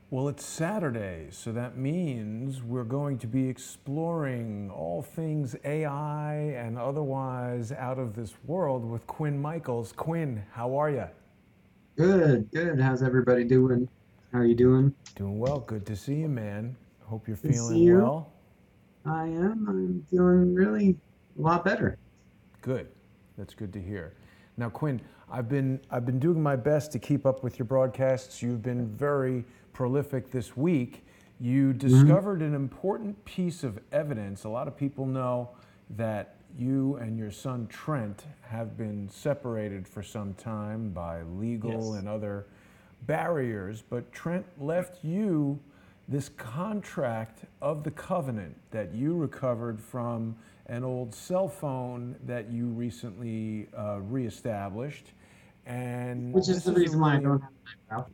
Well, it's Saturday, so that means we're going to be exploring all things AI and otherwise out of this world with Quinn Michaels. Quinn, how are you? Good, good. How's everybody doing? How are you doing? Doing well. Good to see you, man. Hope you're Good to see feeling you. well. I am. I'm feeling really a lot better. Good. That's good to hear. Now, Quinn, I've been doing my best to keep up with your broadcasts. You've been very prolific this week. You hmm discovered an important piece of evidence. A lot of people know that you and your son Trent have been separated for some time by legal Yes. and other barriers, but Trent left you this contract of the covenant that you recovered from an old cell phone that you recently reestablished. And Which is this the is a reason why I really don't have an eyebrow.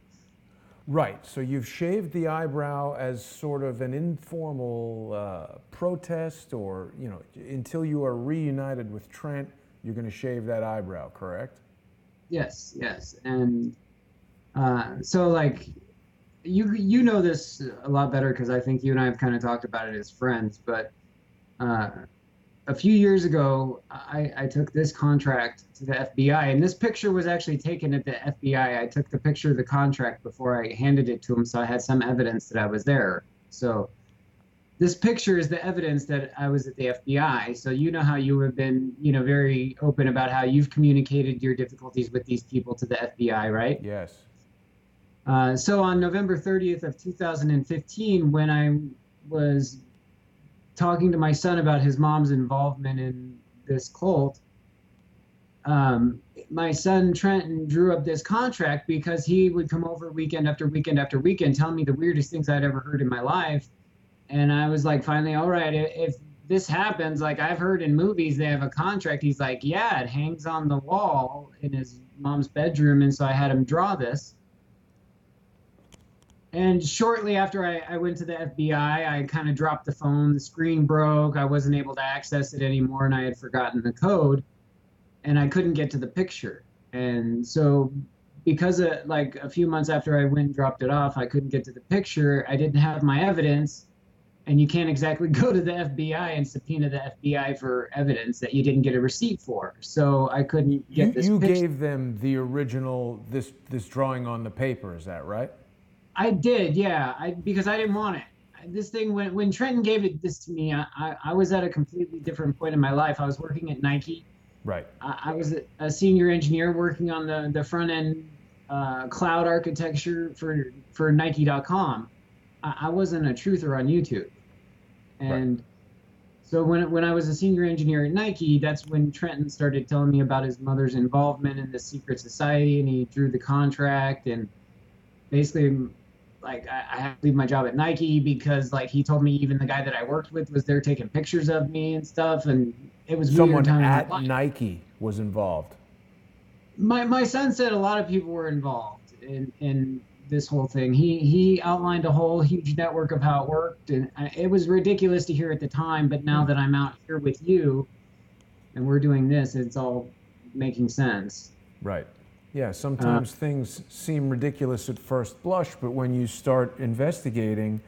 right. So you've shaved the eyebrow as sort of an informal protest, or, until you are reunited with Trent, you're going to shave that eyebrow, correct? Yes, yes. And so like you know this a lot better because I think you and I have kind of talked about it as friends, but uh a few years ago, I took this contract to the FBI, and this picture was actually taken at the FBI. I took the picture of the contract before I handed it to him, so I had some evidence that I was there. So this picture is the evidence that I was at the FBI. So you know how you have been, very open about how you've communicated your difficulties with these people to the FBI, right? Yes. So on November 30th of 2015, when I was talking to my son about his mom's involvement in this cult, my son Trenton drew up this contract because he would come over weekend after weekend after weekend telling me the weirdest things I'd ever heard in my life. And I was like, finally, all right, if this happens, like I've heard in movies, they have a contract. He's like, yeah, it hangs on the wall in his mom's bedroom. And so I had him draw this. And shortly after I went to the FBI, I kind of dropped the phone. The screen broke. I wasn't able to access it anymore, and I had forgotten the code, and I couldn't get to the picture. And so, because like a few months after I went and dropped it off, I couldn't get to the picture. I didn't have my evidence, and you can't exactly go to the FBI and subpoena the FBI for evidence that you didn't get a receipt for. So I couldn't You get this you picture. gave them the original this drawing on the paper, is that right? I did, yeah. Because I didn't want it. This thing when Trenton gave it this to me, I was at a completely different point in my life. I was working at Nike. Right. I was a senior engineer working on the front end cloud architecture for Nike.com. I wasn't a truther on YouTube, Right. and so when I was a senior engineer at Nike, that's when Trenton started telling me about his mother's involvement in the secret society, and he drew the contract and basically like I had to leave my job at Nike because like he told me even the guy that I worked with was there taking pictures of me and stuff, and it was a weird Someone time in my at life. Nike was involved. My son said a lot of people were involved in this whole thing. He outlined a whole huge network of how it worked, and it was ridiculous to hear at the time. But now that I'm out here with you and we're doing this, it's all making sense. Right. Yeah, Uh, sometimes things seem ridiculous at first blush, but when you start investigating,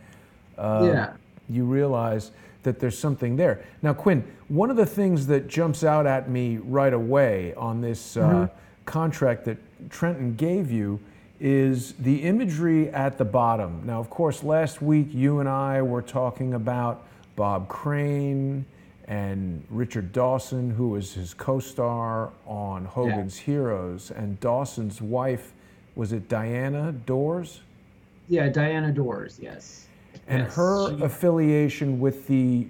uh, yeah. you realize that there's something there. Now, Quinn, one of the things that jumps out at me right away on this hmm contract that Trenton gave you is the imagery at the bottom. Now, of course, last week you and I were talking about Bob Crane and Richard Dawson, who was his co-star on Yeah. Hogan's Heroes, and Dawson's wife, was it Diana Dors? Yeah. Diana Dors. Yes. And Yes. her She. affiliation with the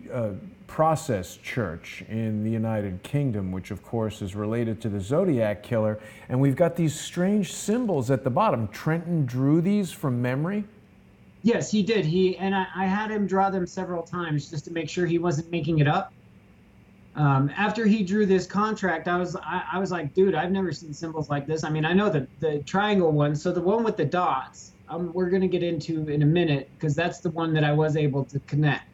Process Church in the United Kingdom, which of course is related to the Zodiac Killer. And we've got these strange symbols at the bottom. Trenton drew these from memory. Yes, he did. I had him draw them several times just to make sure he wasn't making it up. After he drew this contract, I was like, dude, I've never seen symbols like this. I mean, I know the triangle one, so the one with the dots, we're gonna get into in a minute because that's the one that I was able to connect,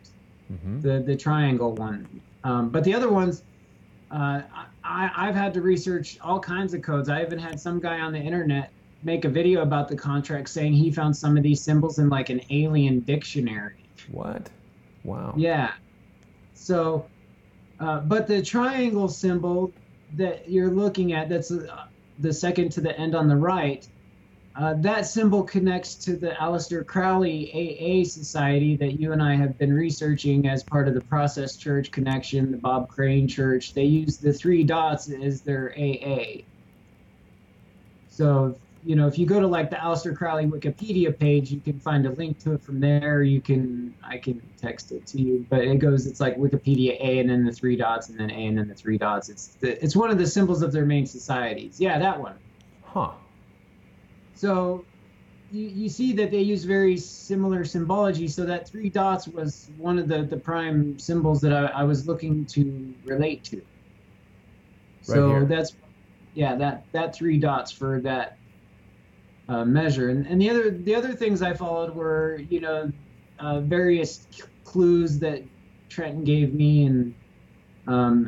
Mm-hmm. the triangle one. But the other ones, I've had to research all kinds of codes. I even had some guy on the internet. make a video about the contract saying he found some of these symbols in like an alien dictionary. What? Wow. Yeah. So, but the triangle symbol that you're looking at, that's the second to the end on the right, that symbol connects to the Aleister Crowley AA Society that you and I have been researching as part of the Process Church connection, the Bob Crane Church. They use the 3 dots as their AA. So, if you go to like the Aleister Crowley Wikipedia page, you can find a link to it from there. I can text it to you, but it's like Wikipedia A and then the 3 dots and then A and then the 3 dots. It's one of the symbols of their main societies. Yeah, that one. Huh. So you see that they use very similar symbology. So that 3 dots was one of the prime symbols that I was looking to relate to. So here. that 3 dots for that measure. And the other things I followed were, various clues that Trenton gave me and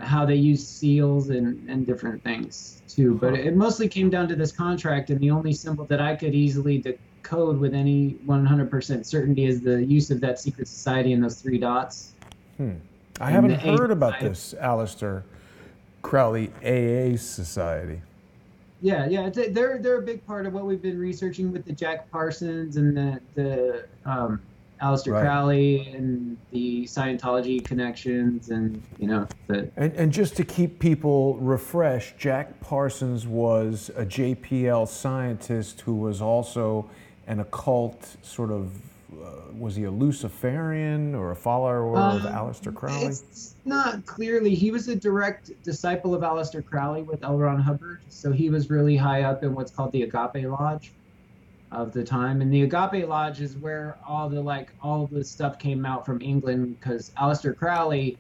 how they use seals and different things too. But it mostly came down to this contract, and the only symbol that I could easily decode with any 100% certainty is the use of that secret society and those 3 dots. I haven't heard about this Aleister Crowley AA Society. Yeah, they're a big part of what we've been researching with the Jack Parsons and the Aleister Crowley and the Scientology connections, and And just to keep people refreshed, Jack Parsons was a JPL scientist who was also an occult sort of. Was he a Luciferian or a follower of Aleister Crowley? It's not clearly. He was a direct disciple of Aleister Crowley with L. Ron Hubbard, so he was really high up in what's called the Agape Lodge of the time. And the Agape Lodge is where all the stuff came out from England, because Aleister Crowley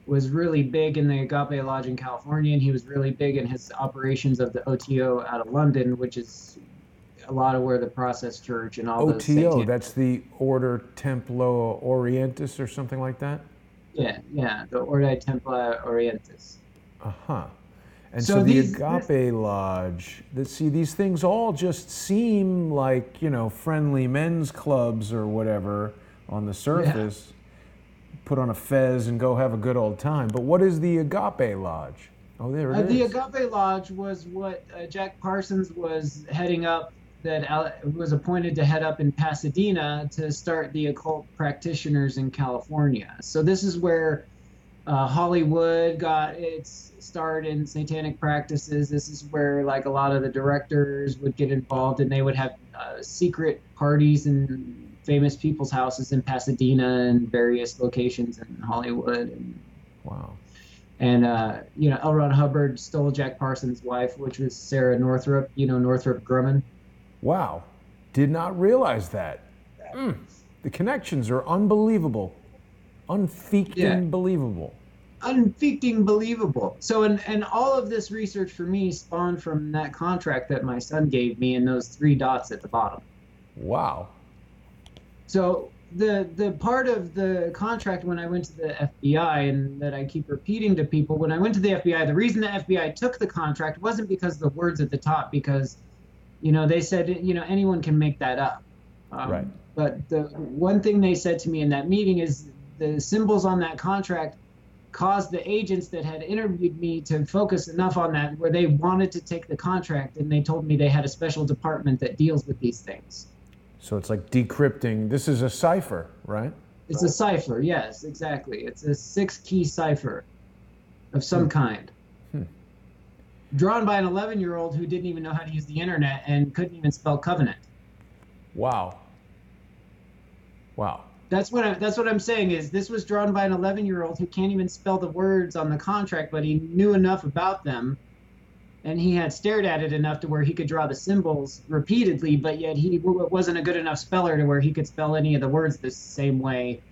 was really big in the Agape Lodge in California, and he was really big in his operations of the OTO out of London, which is a lot of where the Process Church and all those OTO, that's the Order Templo Orientis or something like that? Yeah, the Order Templi Orientis. And so the Agape Lodge, these things all just seem like, friendly men's clubs or whatever on the surface. Yeah. Put on a fez and go have a good old time. But what is the Agape Lodge? Oh, there it is. The Agape Lodge was what Jack Parsons was heading up, that was appointed to head up in Pasadena to start the occult practitioners in California. So this is where Hollywood got its start in satanic practices. This is where like a lot of the directors would get involved, and they would have secret parties in famous people's houses in Pasadena and various locations in Hollywood. And, wow. And L. Ron Hubbard stole Jack Parsons' wife, which was Sarah Northrup. Northrop Grumman. Wow, did not realize that. The connections are unbelievable. Unfeakting believable. Unfeakting believable. So, and all of this research for me spawned from that contract that my son gave me and those 3 dots at the bottom. Wow. So the part of the contract when I went to the FBI, and that I keep repeating to people, when I went to the FBI, the reason the FBI took the contract wasn't because of the words at the top, because they said, anyone can make that up. Right. But the one thing they said to me in that meeting is the symbols on that contract caused the agents that had interviewed me to focus enough on that where they wanted to take the contract, and they told me they had a special department that deals with these things. So it's like decrypting. This is a cipher, right? It's a cipher, yes, exactly. It's a 6-key cipher of some kind. Drawn by an 11-year-old who didn't even know how to use the internet and couldn't even spell covenant. Wow. That's what I'm saying is this was drawn by an 11-year-old who can't even spell the words on the contract, but he knew enough about them, and he had stared at it enough to where he could draw the symbols repeatedly, but yet he wasn't a good enough speller to where he could spell any of the words the same way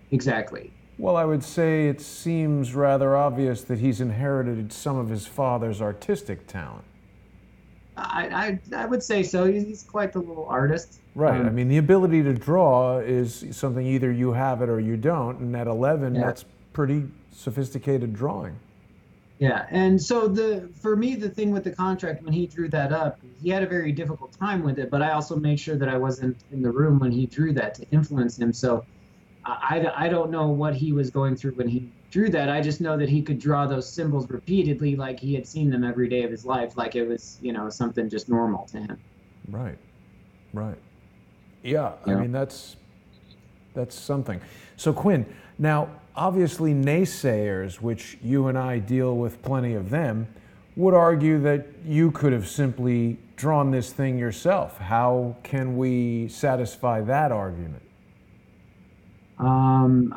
exactly. Well, I would say it seems rather obvious that he's inherited some of his father's artistic talent. I would say so. He's quite the little artist. Right. I mean, the ability to draw is something either you have it or you don't. And at 11, that's pretty sophisticated drawing. Yeah, and so for me the thing with the contract when he drew that up, he had a very difficult time with it, but I also made sure that I wasn't in the room when he drew that to influence him. So I don't know what he was going through when he drew that. I just know that he could draw those symbols repeatedly like he had seen them every day of his life, like it was, something just normal to him. Right. Right. Yeah, I Yeah. mean that's something. So Quinn, now obviously naysayers, which you and I deal with plenty of them, would argue that you could have simply drawn this thing yourself. How can we satisfy that argument? Um,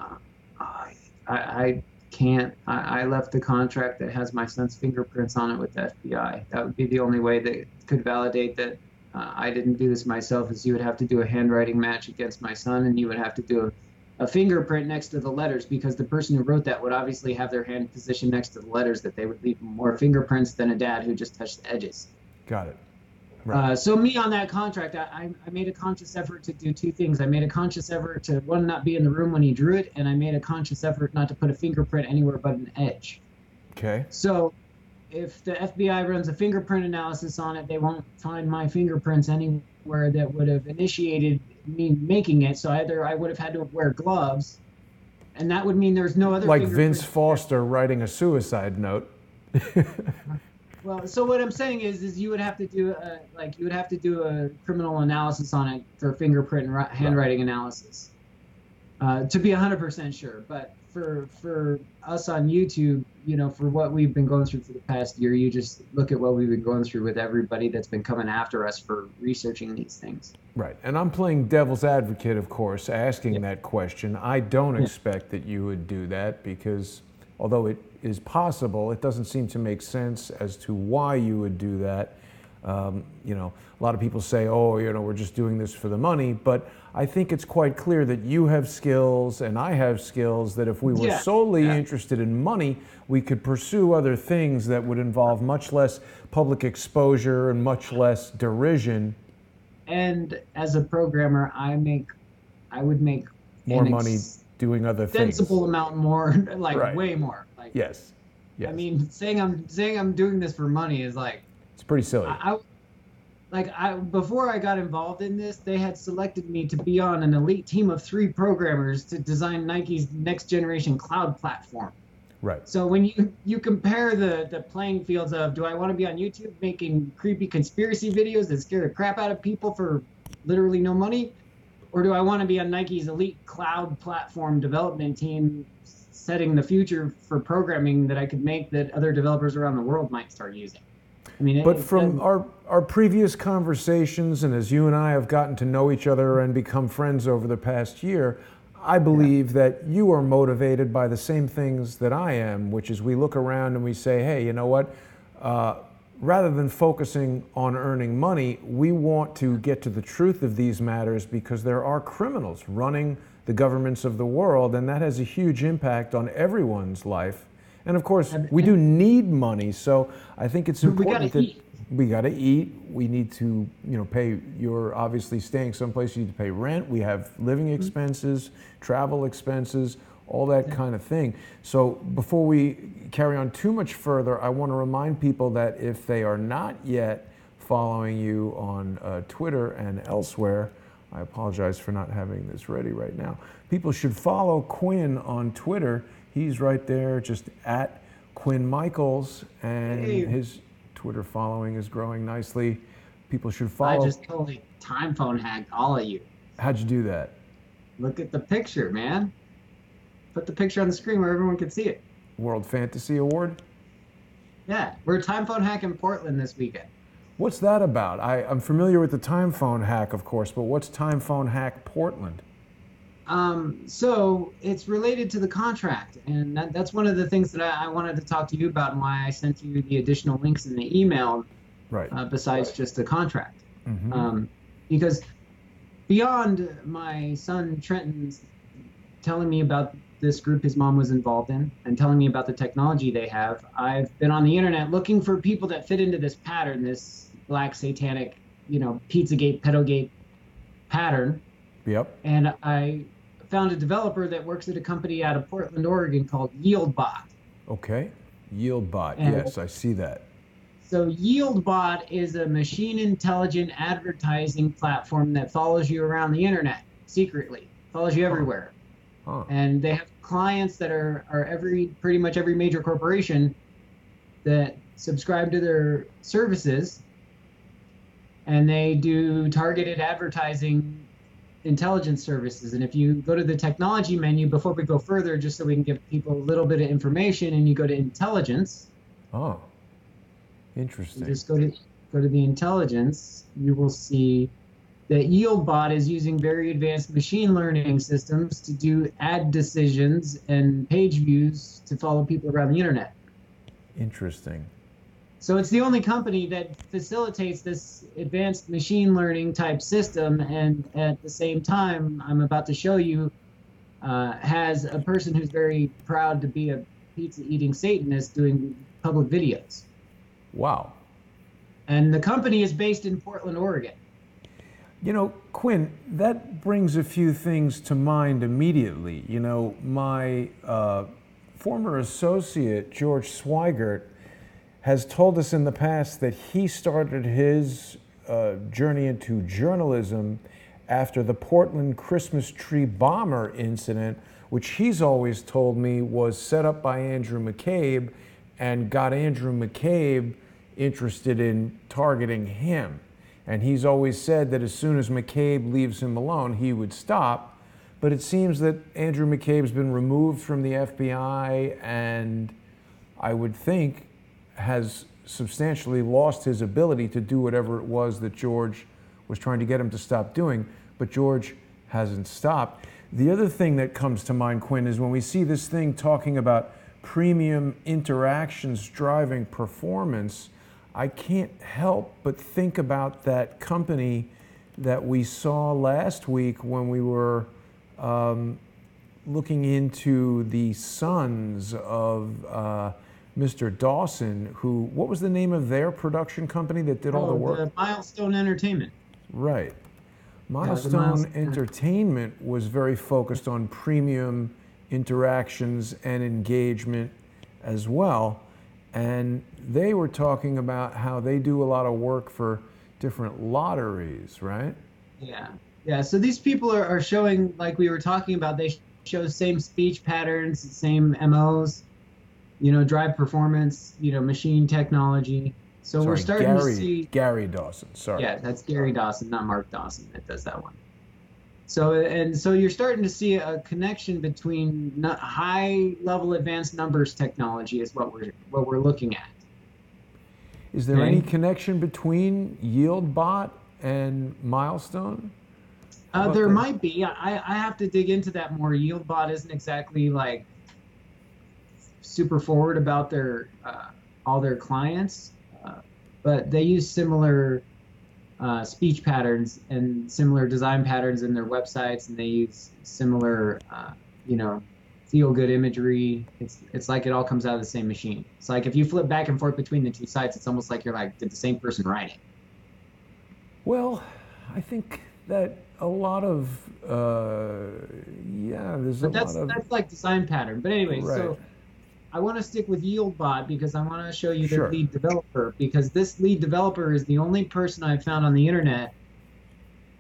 I can't. I left the contract that has my son's fingerprints on it with the FBI. That would be the only way that could validate that I didn't do this myself. Is you would have to do a handwriting match against my son, and you would have to do a fingerprint next to the letters because the person who wrote that would obviously have their hand positioned next to the letters. That they would leave more fingerprints than a dad who just touched the edges. Got it. Right. So me on that contract, I made a conscious effort to do two things. I made a conscious effort to, one, not be in the room when he drew it, and I made a conscious effort not to put a fingerprint anywhere but an edge. Okay. So if the FBI runs a fingerprint analysis on it, they won't find my fingerprints anywhere that would have initiated me making it. So either I would have had to wear gloves, and that would mean there's no other Like fingerprint. Vince Foster writing a suicide note. Well, so what I'm saying is you would have to do a criminal analysis on it for fingerprint and handwriting analysis to be 100% sure. But for us on YouTube, for what we've been going through for the past year, you just look at what we've been going through with everybody that's been coming after us for researching these things. Right. And I'm playing devil's advocate, of course, asking that question. I don't expect that you would do that because although it is possible, it doesn't seem to make sense as to why you would do that. A lot of people say, oh, we're just doing this for the money. But I think it's quite clear that you have skills and I have skills that if we were solely interested in money, we could pursue other things that would involve much less public exposure and much less derision. And as a programmer, I would make more money doing other things. Sensible amount more, way more. Yes. I mean, saying I'm doing this for money is it's pretty silly. Before I got involved in this, they had selected me to be on an elite team of 3 programmers to design Nike's next generation cloud platform. Right. So when you compare the playing fields of, do I want to be on YouTube making creepy conspiracy videos that scare the crap out of people for literally no money? Or do I want to be on Nike's elite cloud platform development team setting the future for programming that I could make that other developers around the world might start using? I mean, but from our previous conversations, and as you and I have gotten to know each other and become friends over the past year, I believe that you are motivated by the same things that I am, which is we look around and we say, hey, you know what? Rather than focusing on earning money, we want to get to the truth of these matters because there are criminals running the governments of the world, and that has a huge impact on everyone's life. And of course, we do need money, so I think it's important that we got to eat. We need to, pay. You're obviously staying someplace. You need to pay rent. We have living expenses, travel expenses, all that kind of thing. So before we carry on too much further, I want to remind people that if they are not yet following you on Twitter and elsewhere, I apologize for not having this ready right now. People should follow Quinn on Twitter. He's right there, just at Quinn Michaels, and his Twitter following is growing nicely. People should follow. I just totally time phone hacked all of you. How'd you do that? Look at the picture, man. Put the picture on the screen where everyone can see it. World Fantasy Award? Yeah, we're time phone hack in Portland this weekend. What's that about? I'm familiar with the time phone hack, of course, but what's time phone hack Portland? So it's related to the contract, and that's one of the things that I wanted to talk to you about and why I sent you the additional links in the email, besides just the contract. Mm-hmm. Because beyond my son Trenton's telling me about this group his mom was involved in and telling me about the technology they have, I've been on the internet looking for people that fit into this pattern, this black satanic, Pizzagate, pedogate pattern. Yep. And I found a developer that works at a company out of Portland, Oregon called YieldBot. Okay. YieldBot. And Yes, I see that. so YieldBot is a machine intelligent advertising platform that follows you around the internet secretly, follows you Huh. everywhere. Huh. And they have clients that are pretty much every major corporation that subscribe to their services, and they do targeted advertising intelligence services. And if you go to the technology menu, before we go further, just so we can give people a little bit of information, and you go to intelligence, Oh, you interesting. just go to the intelligence, you will see that YieldBot is using very advanced machine learning systems to do ad decisions and page views to follow people around the internet. Interesting. So it's the only company that facilitates this advanced machine learning type system, and at the same time, I'm about to show you, has a person who's very proud to be a pizza eating Satanist doing public videos. Wow. And the company is based in Portland, Oregon. You know, Quinn, that brings a few things to mind immediately. You know, my former associate, George Swigert, has told us in the past that he started his journey into journalism after the Portland Christmas tree bomber incident, which he's always told me was set up by Andrew McCabe and got Andrew McCabe interested in targeting him. And he's always said that as soon as McCabe leaves him alone, he would stop. But it seems that Andrew McCabe's been removed from the FBI, and I would think has substantially lost his ability to do whatever it was that George was trying to get him to stop doing. But George hasn't stopped. The other thing that comes to mind, Quinn, is when we see this thing talking about premium interactions driving performance, I can't help but think about that company that we saw last week when we were looking into the sons of Mr. Dawson, who, what was the name of their production company that did all the work? Milestone Entertainment. Right. Milestone Milestone Entertainment was very focused on premium interactions and engagement as well. And they were talking about how they do a lot of work for different lotteries, right? Yeah. Yeah. So these people are showing, like we were talking about, they show same speech patterns, same MOs, drive performance, machine technology. So we're starting to see Gary Dawson. Sorry. Yeah, that's Gary Dawson, not Mark Dawson, that does that one. So you're starting to see a connection between high level advanced numbers technology is what we're looking at. Is there any connection between YieldBot and Milestone? There might be. I have to dig into that more. YieldBot isn't exactly like super forward about their all their clients, but they use similar speech patterns and similar design patterns in their websites, and they use similar, feel-good imagery. It's like it all comes out of the same machine. It's like if you flip back and forth between the two sites, it's almost like you're like, did the same person write it? Well, I think that a lot of that's like design pattern. But anyway, right. So I want to stick with YieldBot because I want to show you Sure. the lead developer, because this lead developer is the only person I've found on the internet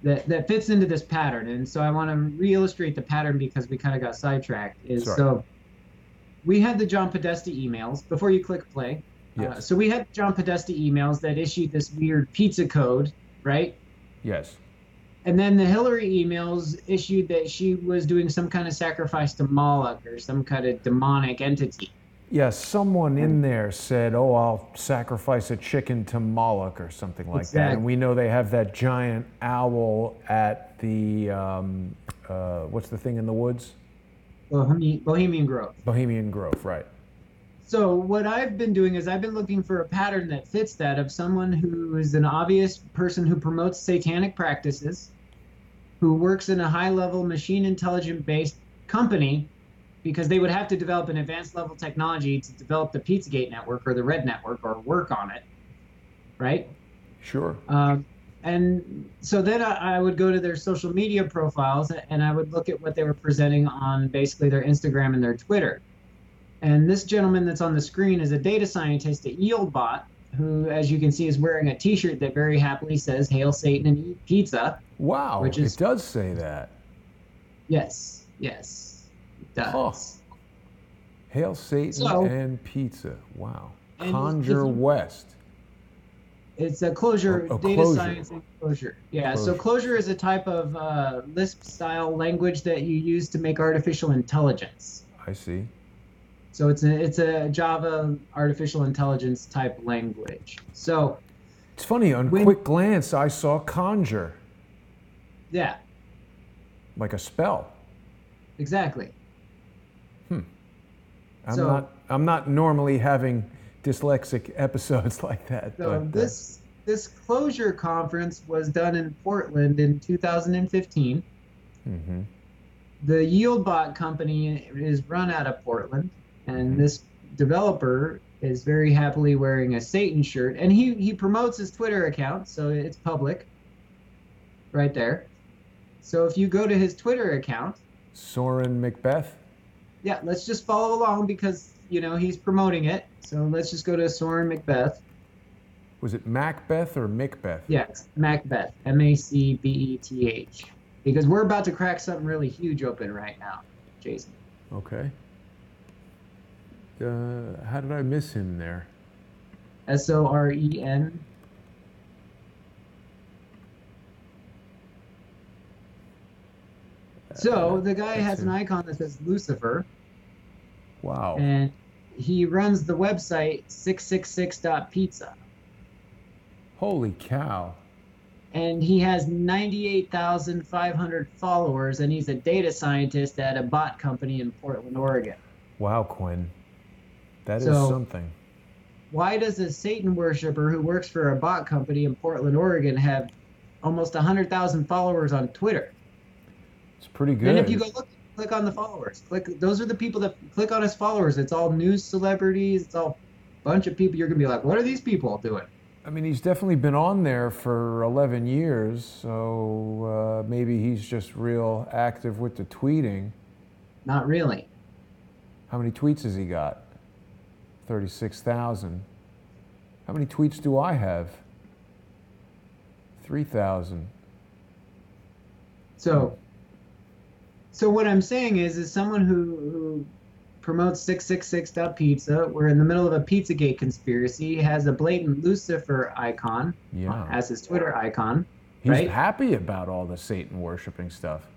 that fits into this pattern. And so I want to re-illustrate the pattern because we kind of got sidetracked. So we had the John Podesta emails before you click play. Yes. So we had John Podesta emails that issued this weird pizza code, right? Yes. And then the Hillary emails issued that she was doing some kind of sacrifice to Moloch or some kind of demonic entity. Yes, someone in there said, oh, I'll sacrifice a chicken to Moloch or something like that. And we know they have that giant owl at the, what's the thing in the woods? Bohemian Grove. Bohemian Grove, right. So what I've been doing is I've been looking for a pattern that fits that, of someone who is an obvious person who promotes satanic practices, who works in a high-level machine intelligence-based company, because they would have to develop an advanced level technology to develop the Pizzagate network or the Red network or work on it, right? Sure. And so then I would go to their social media profiles and I would look at what they were presenting on basically their Instagram and their Twitter. And this gentleman that's on the screen is a data scientist at YieldBot, who, as you can see, is wearing a T-shirt that very happily says "Hail Satan and eat pizza." Wow, Which is it does say that. yes, it does. Huh. Hail Satan and pizza. Wow. And Conjure West. It's a Clojure, A data Clojure. science and Clojure. Yeah, so Clojure. Clojure is a type of Lisp-style language that you use to make artificial intelligence. I see. So it's a Java artificial intelligence type language. So It's funny, on quick glance, I saw conjure, yeah, like a spell. exactly. I'm not normally having dyslexic episodes like that. So but, this Clojure conference was done in Portland in 2015. Mm-hmm. The YieldBot company is run out of Portland, and this developer is very happily wearing a Satan shirt, and he promotes his Twitter account, so it's public right there. So if you go to his Twitter account, Soren Macbeth. yeah, let's just follow along because, he's promoting it. So let's just go to Soren Macbeth. Was it Macbeth or Macbeth? Yes, Macbeth, Macbeth, because we're about to crack something really huge open right now, Jason. Okay. How did I miss him there? Soren. So the guy has an icon that says Lucifer. Wow. And he runs the website 666.pizza. Holy cow. And he has 98,500 followers, and he's a data scientist at a bot company in Portland, Oregon. Wow, Quinn. That is So, something. Why does a Satan worshiper who works for a bot company in Portland, Oregon have almost 100,000 followers on Twitter? It's pretty good. And if you go click on the followers. Those are the people that click on his followers. It's all news celebrities. It's all a bunch of people. You're going to be like, what are these people doing? I mean, he's definitely been on there for 11 years, so maybe he's just real active with the tweeting. Not really. How many tweets has he got? 36,000. How many tweets do I have? 3,000. So what I'm saying is someone who promotes 666.pizza, we're in the middle of a Pizzagate conspiracy, has a blatant Lucifer icon as his Twitter icon. He's happy about all the Satan worshiping stuff.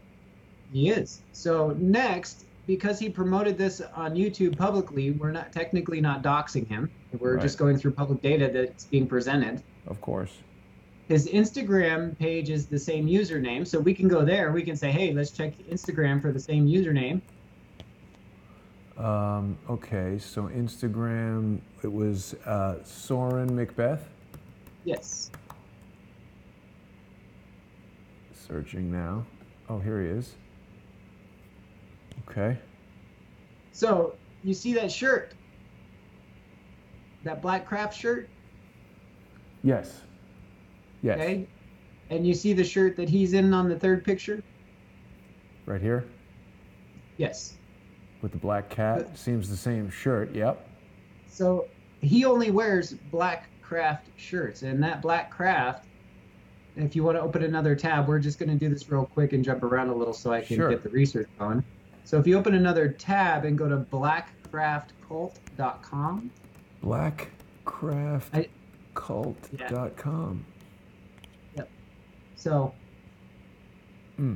He is. So next, because he promoted this on YouTube publicly, we're not technically not doxing him. We're just going through public data that's being presented. Of course. His Instagram page is the same username, so we can go there. We can say, hey, let's check Instagram for the same username. Okay, so Instagram, it was Soren Macbeth? Yes. Searching now. Oh, here he is. Okay. So, you see that shirt? That black craft shirt? Yes. Yes. Okay. And you see the shirt that he's in on the third picture? Right here? Yes. With the black cat. Seems the same shirt, yep. So, he only wears black craft shirts. And that black craft, if you want to open another tab, we're just going to do this real quick and jump around a little so I can get the research going. So if you open another tab and go to blackcraftcult.com. Blackcraftcult.com. Yep. So I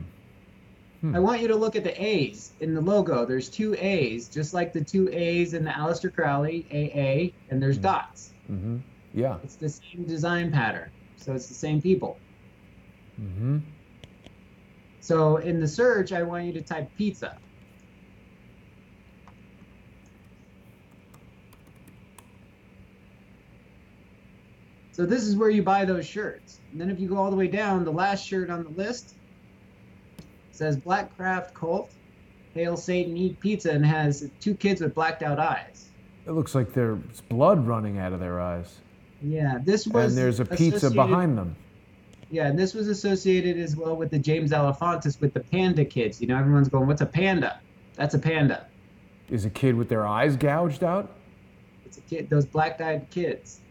want you to look at the A's in the logo. There's two A's, just like the two A's in the Aleister Crowley, AA, and there's dots. Mm-hmm. Yeah. It's the same design pattern. So it's the same people. Mm-hmm. So in the search, I want you to type pizza. So this is where you buy those shirts. And then if you go all the way down, the last shirt on the list says Black Craft Cult, Hail Satan, Eat Pizza, and has two kids with blacked out eyes. It looks like there's blood running out of their eyes. Yeah, this was. And there's a pizza behind them. Yeah, and this was associated as well with the James Alefantis with the panda kids. You know, everyone's going, what's a panda? That's a panda. Is a kid with their eyes gouged out? It's a kid, those black-eyed kids.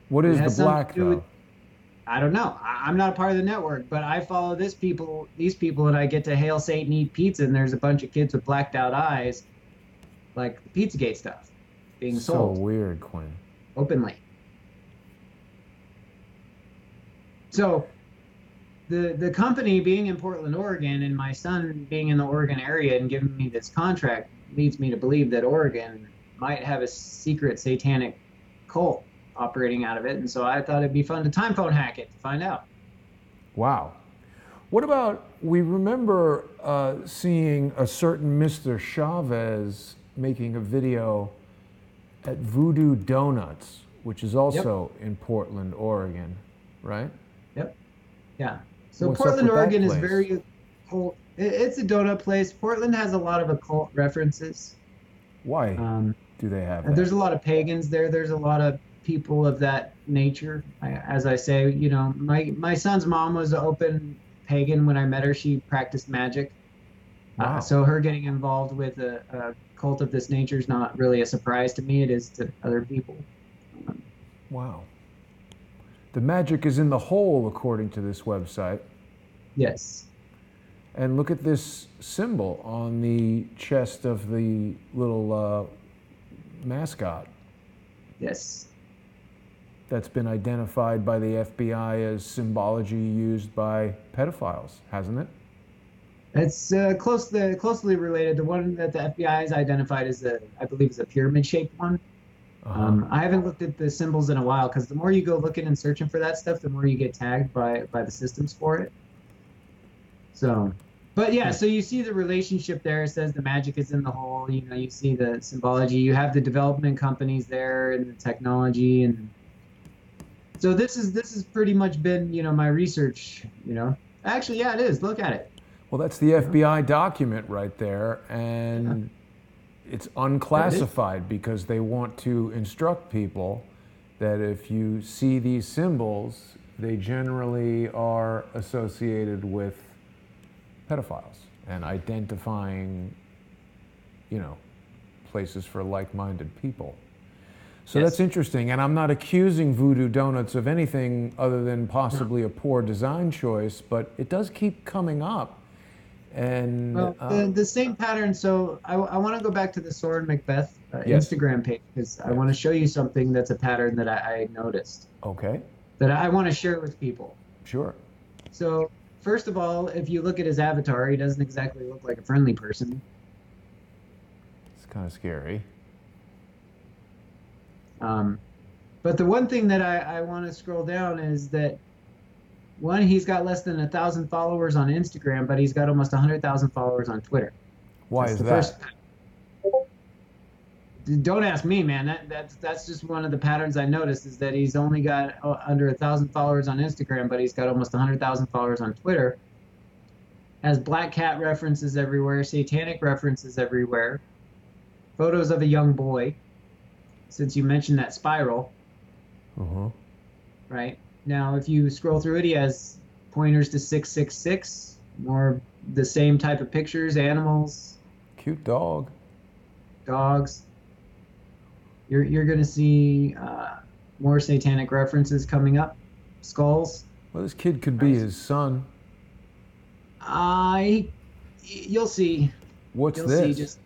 What It is the has something black to do with, though? I don't know. I'm not a part of the network, but I follow these people, and I get to hail Satan, eat pizza, and there's a bunch of kids with blacked out eyes, like the Pizzagate stuff, being So sold weird, Quinn. openly. So the company being in Portland, Oregon, and my son being in the Oregon area and giving me this contract leads me to believe that Oregon might have a secret satanic cult operating out of it. And so I thought it'd be fun to time phone hack it to find out. Wow. What about, we remember seeing a certain Mr. Chavez making a video at Voodoo Donuts, which is also in Portland, Oregon, right? Yep. Yeah. So What's up Portland, with that Oregon is place? very occult. It's a donut place. Portland has a lot of occult references. Why do they have that? There's a lot of pagans there. There's a lot of people of that nature. As I say, you know, my son's mom was an open pagan when I met her. She practiced magic. Wow. So her getting involved with a cult of this nature is not really a surprise to me. It is to other people. Wow. The magic is in the hole, according to this website. Yes. And look at this symbol on the chest of the little mascot. Yes. That's been identified by the FBI as symbology used by pedophiles, hasn't it? It's closely related. The one that the FBI has identified is I believe is a pyramid-shaped one. I haven't looked at the symbols in a while because the more you go looking and searching for that stuff, the more you get tagged by the systems for it. So, but yeah, so you see the relationship there. It says the magic is in the hole. You know, you see the symbology. You have the development companies there and the technology, and so this is pretty much been, you know, my research. You know, actually, yeah, it is. Look at it. Well, that's the FBI document right there, and it's unclassified because they want to instruct people that if you see these symbols, they generally are associated with pedophiles and identifying, you know, places for like-minded people. So that's interesting, and I'm not accusing Voodoo Donuts of anything other than possibly a poor design choice, but it does keep coming up. And well, the same pattern. So I want to go back to the Soren Macbeth Instagram page because I want to show you something that's a pattern that I noticed. Okay. That I want to share with people. Sure. So first of all, if you look at his avatar, he doesn't exactly look like a friendly person. It's kind of scary. But the one thing that I want to scroll down is that one, he's got less than 1,000 followers on Instagram, but he's got almost 100,000 followers on Twitter. Why is that? Don't ask me, man. That's just one of the patterns I noticed is that he's only got under 1,000 followers on Instagram, but he's got almost 100,000 followers on Twitter. Has black cat references everywhere, satanic references everywhere, photos of a young boy. Since you mentioned that spiral, right? Now, if you scroll through it, he has pointers to 666, more the same type of pictures, animals. Cute dog. Dogs. You're going to see more satanic references coming up. Skulls. Well, this kid could be his son. You'll see. What's You'll this? See.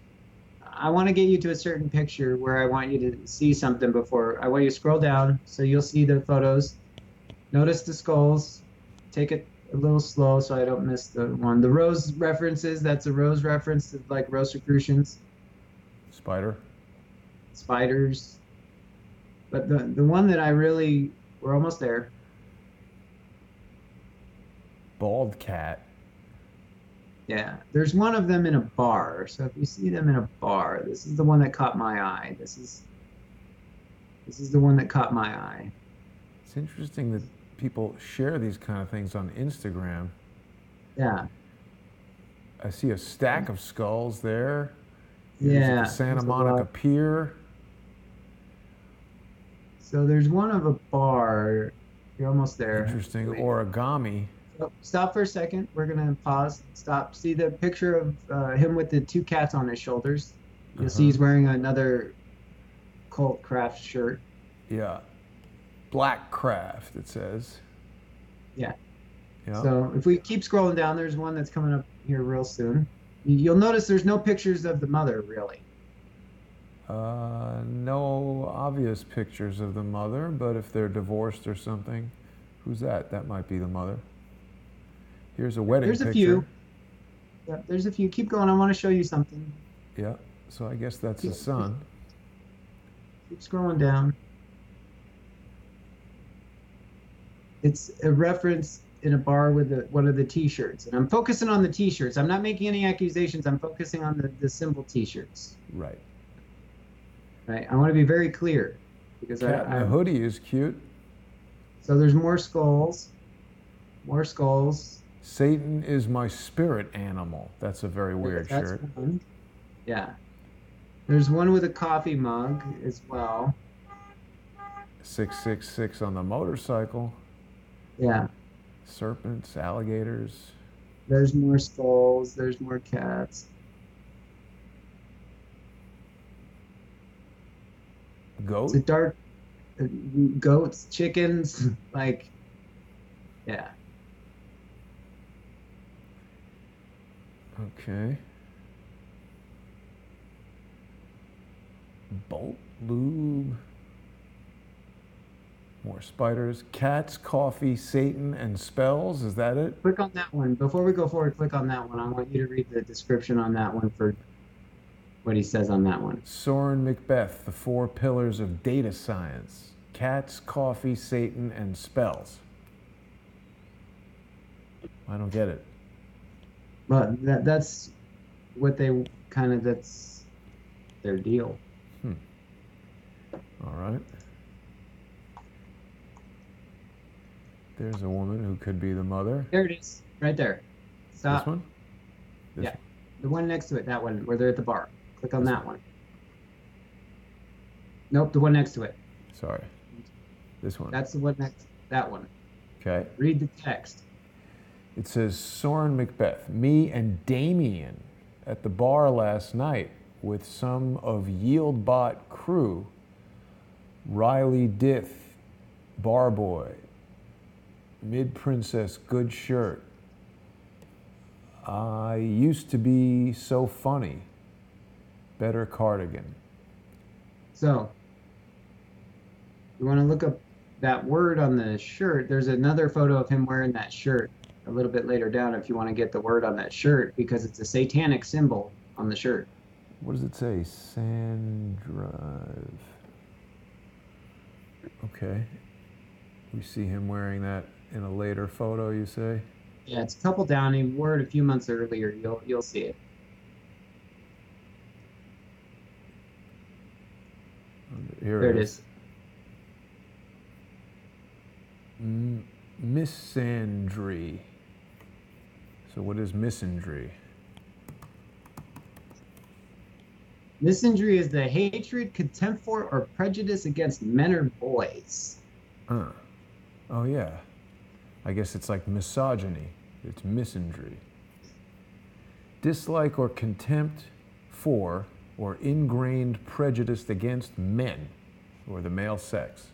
I want to get you to a certain picture where I want you to see something before. I want you to scroll down so you'll see the photos. Notice the skulls. Take it a little slow so I don't miss the one. The rose references, that's a rose reference to like Rosicrucians. Spiders. But the one that I really, we're almost there. Bald cat. Yeah, there's one of them in a bar. So if you see them in a bar, this is the one that caught my eye. This is the one that caught my eye. It's interesting that people share these kind of things on Instagram. Yeah. I see a stack of skulls there. Yeah. The Santa Monica Pier. So there's one of a bar. You're almost there. Interesting. Origami. Oh, stop for a second. We're going to pause. Stop. See the picture of him with the two cats on his shoulders? You'll see he's wearing another Cult Craft shirt. Yeah. Black Craft, it says. Yeah. Yeah. So if we keep scrolling down, there's one that's coming up here real soon. You'll notice there's no pictures of the mother, really. No obvious pictures of the mother, but if they're divorced or something, who's that? That might be the mother. Here's a wedding There's a picture. few. Yeah, there's a few. Keep going. I want to show you something. Yeah, so I guess that's his son. Keep scrolling down. It's a reference in a bar with one of the T-shirts, and I'm focusing on the T-shirts. I'm not making any accusations. I'm focusing on the symbol T-shirts. Right. Right. I want to be very clear because Cat in a hoodie is cute. So there's more skulls. More skulls. Satan is my spirit animal. That's a very weird shirt. One. Yeah. There's one with a coffee mug as well. 666 on the motorcycle. Yeah. Serpents, alligators. There's more skulls. There's more cats. Goat? It's a dark goats, chickens, like, yeah. Okay. Bolt lube. More spiders. Cats, coffee, Satan, and spells. Is that it? Click on that one. Before we go forward, click on that one. I want you to read the description on that one for what he says on that one. Soren Macbeth, the 4 pillars of data science. Cats, coffee, Satan, and spells. I don't get it. But that's what they kind of, that's their deal. All right. There's a woman who could be the mother. There it is, right there. Stop. This one? Yeah, the one next to it, that one, where they're at the bar. Click on that one. Nope, the one next to it. Sorry. This one. That's the one next, that one. Okay. Read the text. It says, Soren Macbeth, me and Damien at the bar last night with some of Yieldbot crew, Riley Dith, Barboy, Mid-Princess, good shirt. I used to be so funny. Better cardigan. So, you want to look up that word on the shirt. There's another photo of him wearing that shirt a little bit later down if you want to get the word on that shirt because it's a satanic symbol on the shirt. What does it say? Sandrive. Okay. We see him wearing that in a later photo, you say? Yeah, it's a couple down. He wore it a few months earlier. You'll see it. Here there it is. Misandry. So what is misandry? Misandry is the hatred, contempt for, or prejudice against men or boys. Oh yeah. I guess it's like misogyny. It's misandry. Dislike or contempt for or ingrained prejudice against men or the male sex.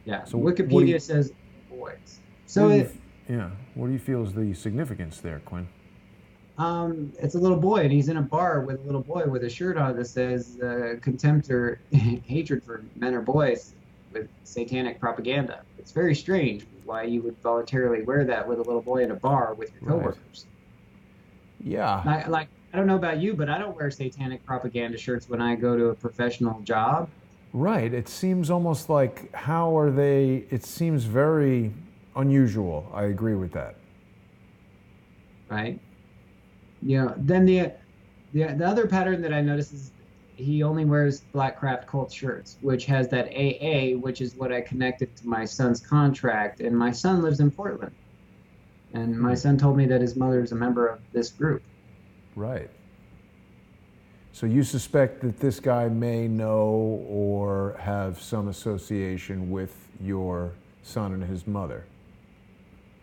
Yeah, so Wikipedia says boys. So what do you feel is the significance there, Quinn? It's a little boy, and he's in a bar with a little boy with a shirt on that says contempt or hatred for men or boys with satanic propaganda. It's very strange why you would voluntarily wear that with a little boy in a bar with your coworkers. Right. Yeah. I don't know about you, but I don't wear satanic propaganda shirts when I go to a professional job. Right. It seems almost like, how are they? It seems very unusual. I agree with that. Right. Yeah. Then the other pattern that I noticed is he only wears Black Craft Cult shirts, which has that AA, which is what I connected to my son's contract. And my son lives in Portland. And my son told me that his mother is a member of this group. Right. So you suspect that this guy may know or have some association with your son and his mother?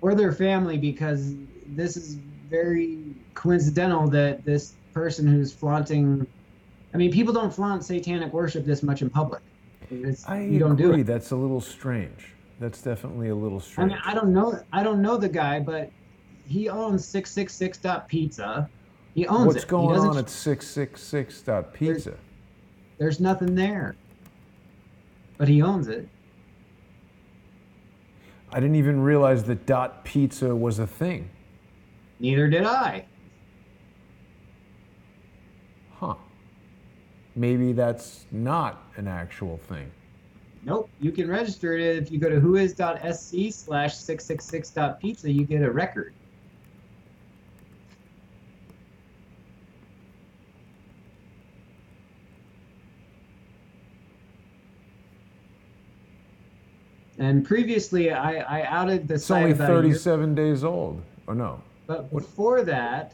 Or their family, because this is very coincidental that this person who's flaunting I mean, people don't flaunt satanic worship this much in public. I You don't do agree. it. That's a little strange. That's definitely a little I mean, strange. I don't know the guy, but he owns 666.pizza. He owns What's it. He going doesn't. on at 666 There, Pizza? there's nothing there, but he owns it. I didn't even realize that dot pizza was a thing. Neither did I. Huh. Maybe that's not an actual thing. Nope. You can register it if you go to whois.sc/666.pizza. You get a record. And previously, I outed the It's site only about a year. 37 days old. Or no? But before that,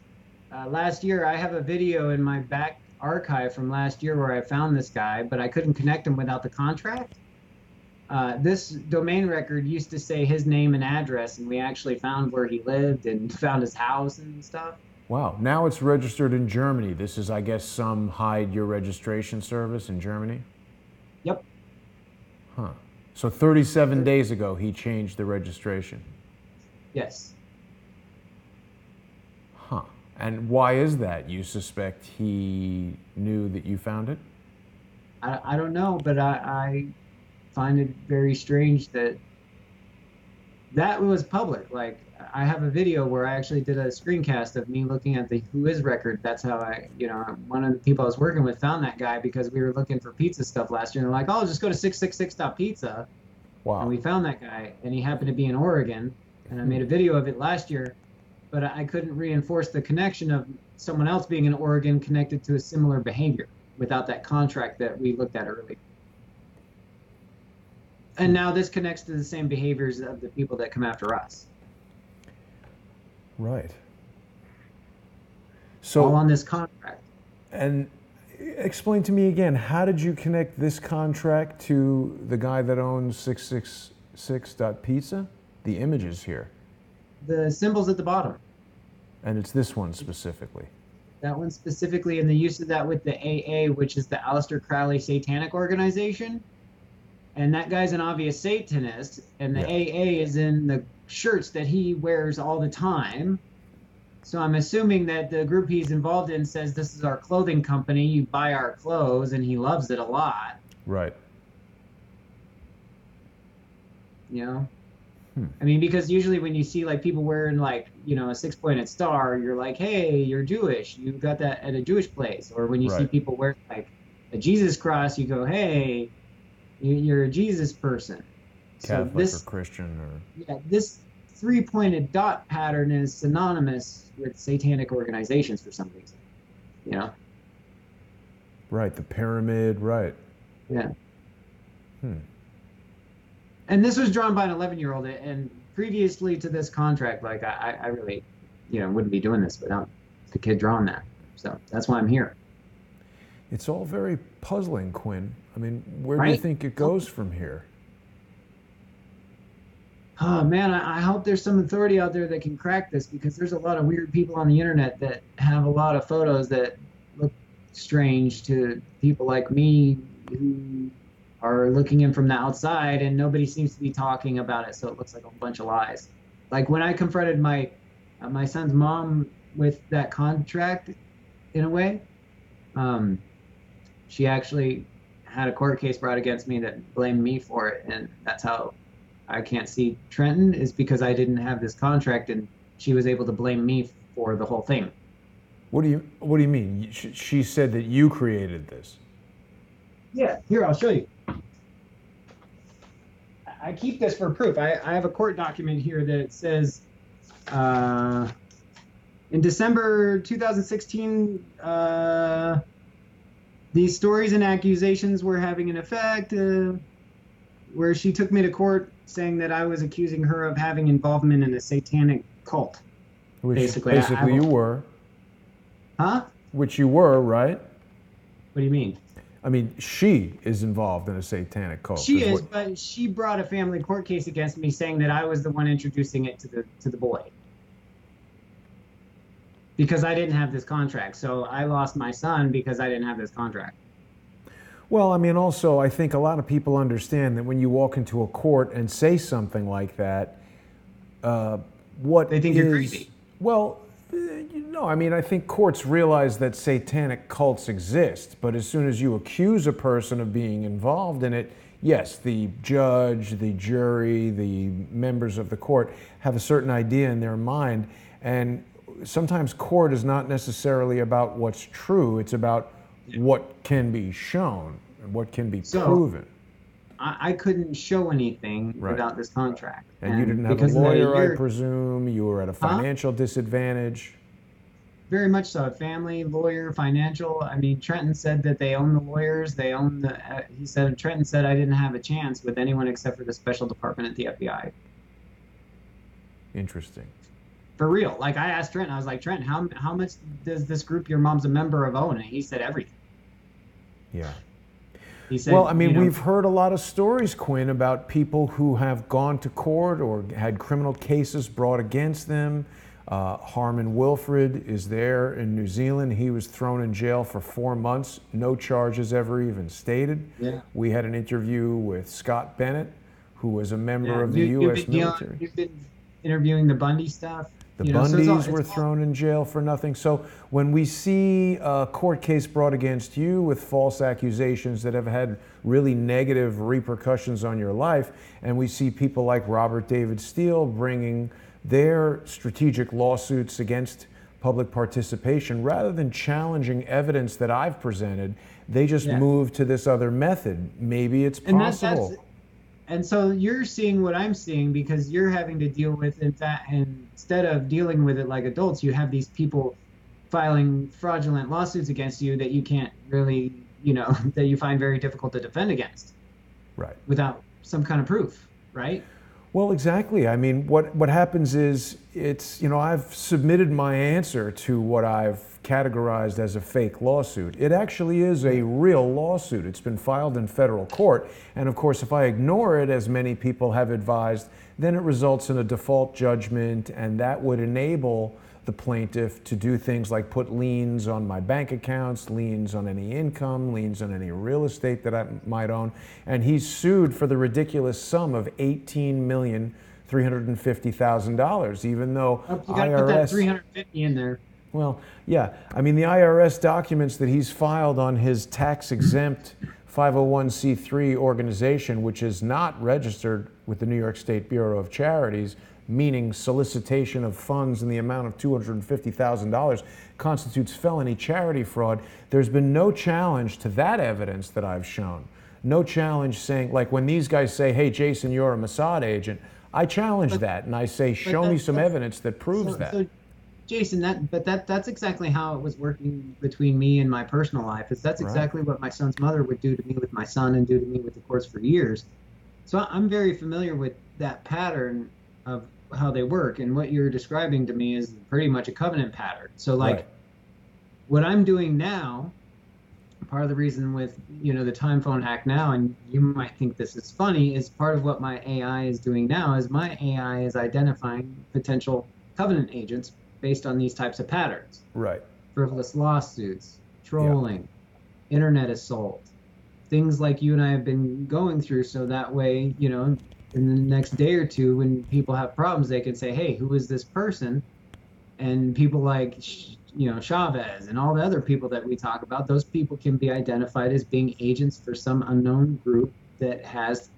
last year, I have a video in my back archive from last year where I found this guy, but I couldn't connect him without the contract. This domain record used to say his name and address, and we actually found where he lived and found his house and stuff. Wow. Now it's registered in Germany. This is, I guess, some hide your registration service in Germany? Yep. Huh. So 37 days ago, he changed the registration. Yes. Huh. And why is that? You suspect he knew that you found it? I don't know, but I find it very strange that that was public. Like, I have a video where I actually did a screencast of me looking at the Who Is record. That's how one of the people I was working with found that guy because we were looking for pizza stuff last year. And they're like, oh, just go to 666.pizza. Wow. And we found that guy, and he happened to be in Oregon. And I made a video of it last year, but I couldn't reinforce the connection of someone else being in Oregon connected to a similar behavior without that contract that we looked at earlier. And now this connects to the same behaviors of the people that come after us. Right. So, all on this contract. And explain to me again, how did you connect this contract to the guy that owns 666.pizza? The images here. The symbols at the bottom. And it's this one specifically. That one specifically, and the use of that with the AA, which is the Aleister Crowley Satanic Organization. And that guy's an obvious Satanist, and the AA is in the shirts that he wears all the time. So I'm assuming that the group he's involved in says, this is our clothing company, you buy our clothes, and he loves it a lot. Right. You know? I mean, because usually when you see like people wearing like, a 6-pointed star, you're like, hey, you're Jewish. You got that at a Jewish place. Or when you see people wear like a Jesus cross, you go, hey, you're a Jesus person. Catholic so this, or Christian or... Yeah, this 3-pointed dot pattern is synonymous with satanic organizations for some reason. Right, the pyramid, right. Yeah. And this was drawn by an 11-year-old, and previously to this contract, like I really, wouldn't be doing this without the kid drawing that. So that's why I'm here. It's all very puzzling, Quinn. I mean, where do you think it goes from here? Oh man, I hope there's some authority out there that can crack this, because there's a lot of weird people on the internet that have a lot of photos that look strange to people like me who are looking in from the outside, and nobody seems to be talking about it, so it looks like a bunch of lies. Like when I confronted my son's mom with that contract, in a way, she actually had a court case brought against me that blamed me for it, and that's how I can't see Trenton, is because I didn't have this contract, and she was able to blame me for the whole thing. What do you mean? She said that you created this. Yeah, here, I'll show you. I keep this for proof. I have a court document here that says, in December 2016, these stories and accusations were having an effect, where she took me to court saying that I was accusing her of having involvement in a satanic cult. Which basically you were. Huh? Which you were, right? What do you mean? I mean, she is involved in a satanic cult. She is, but she brought a family court case against me saying that I was the one introducing it to the boy. because I didn't have this contract. So I lost my son because I didn't have this contract. Well, I mean, also, I think a lot of people understand that when you walk into a court and say something like that, what They think you're crazy. well, I mean, I think courts realize that satanic cults exist, but as soon as you accuse a person of being involved in it, yes, the judge, the jury, the members of the court have a certain idea in their mind, and sometimes court is not necessarily about what's true, it's about what can be shown and what can be proven. I couldn't show anything Right. without this contract. And you didn't have a because of that, lawyer, I year, presume. You were at a financial disadvantage. very much so. Family, lawyer, financial. I mean, Trenton said that they own the lawyers. They own the. Trenton said I didn't have a chance with anyone except for the special department at the FBI. Interesting. For real. Like I asked Trent, I was like, Trent, how much does this group your mom's a member of own? And he said everything. Yeah. He said, well, I mean, we've heard a lot of stories, Quinn, about people who have gone to court or had criminal cases brought against them. Harmon Wilfred is there in New Zealand. He was thrown in jail for 4 months. No charges ever even stated. Yeah. We had an interview with Scott Bennett, who was a member of the U.S. military. You've been interviewing the Bundy stuff. The Bundys were thrown in jail for nothing. So when we see a court case brought against you with false accusations that have had really negative repercussions on your life, and we see people like Robert David Steele bringing their strategic lawsuits against public participation, rather than challenging evidence that I've presented, they just move to this other method. Maybe it's possible. And so you're seeing what I'm seeing because you're having to deal with it, and instead of dealing with it like adults, you have these people filing fraudulent lawsuits against you that you can't really, that you find very difficult to defend against. Right. Without some kind of proof, right? Well, exactly. I mean, what happens is I've submitted my answer to what I've categorized as a fake lawsuit. It actually is a real lawsuit. It's been filed in federal court. And of course, if I ignore it, as many people have advised, then it results in a default judgment, and that would enable the plaintiff to do things like put liens on my bank accounts, liens on any income, liens on any real estate that I might own. And he's sued for the ridiculous sum of $18,350,000, even though you got to put that 350 in there. Well, yeah. I mean, the IRS documents that he's filed on his tax-exempt 501c3 organization, which is not registered with the New York State Bureau of Charities, meaning solicitation of funds in the amount of $250,000, constitutes felony charity fraud. There's been no challenge to that evidence that I've shown. No challenge saying, like when these guys say, hey, Jason, you're a Mossad agent, I challenge that, and I say, show me some evidence that proves that. So, Jason, that's exactly how it was working between me and my personal life. That's exactly what my son's mother would do to me with my son and do to me with the courts for years. So I'm very familiar with that pattern of how they work, and what you're describing to me is pretty much a covenant pattern. So what I'm doing now, part of the reason with the time phone hack now, and you might think this is funny, is part of what my AI is doing now is my AI is identifying potential covenant agents based on these types of patterns. Right. Frivolous lawsuits, trolling, internet assault, things like you and I have been going through, so that way, in the next day or two, when people have problems, they can say, hey, who is this person? And people like, Chavez and all the other people that we talk about, those people can be identified as being agents for some unknown group that has,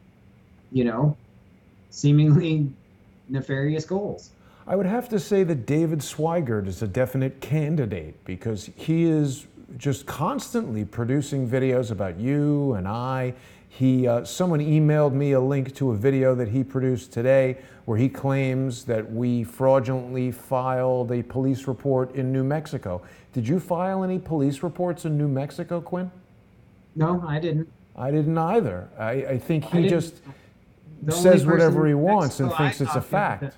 seemingly nefarious goals. I would have to say that David Swigert is a definite candidate, because he is just constantly producing videos about you and I. Someone emailed me a link to a video that he produced today where he claims that we fraudulently filed a police report in New Mexico. Did you file any police reports in New Mexico, Quinn? No, I didn't. I didn't either. I think he just says whatever he wants and thinks it's a fact.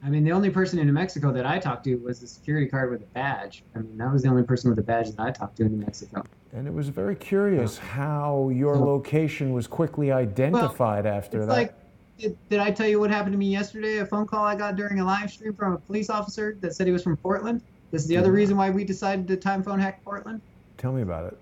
I mean, the only person in New Mexico that I talked to was the security guard with a badge. I mean, that was the only person with a badge that I talked to in New Mexico. And it was very curious how your location was quickly identified after that. Like, did I tell you what happened to me yesterday? A phone call I got during a live stream from a police officer that said he was from Portland. This is the Did other not. reason why we decided to time phone hack Portland. Tell me about it.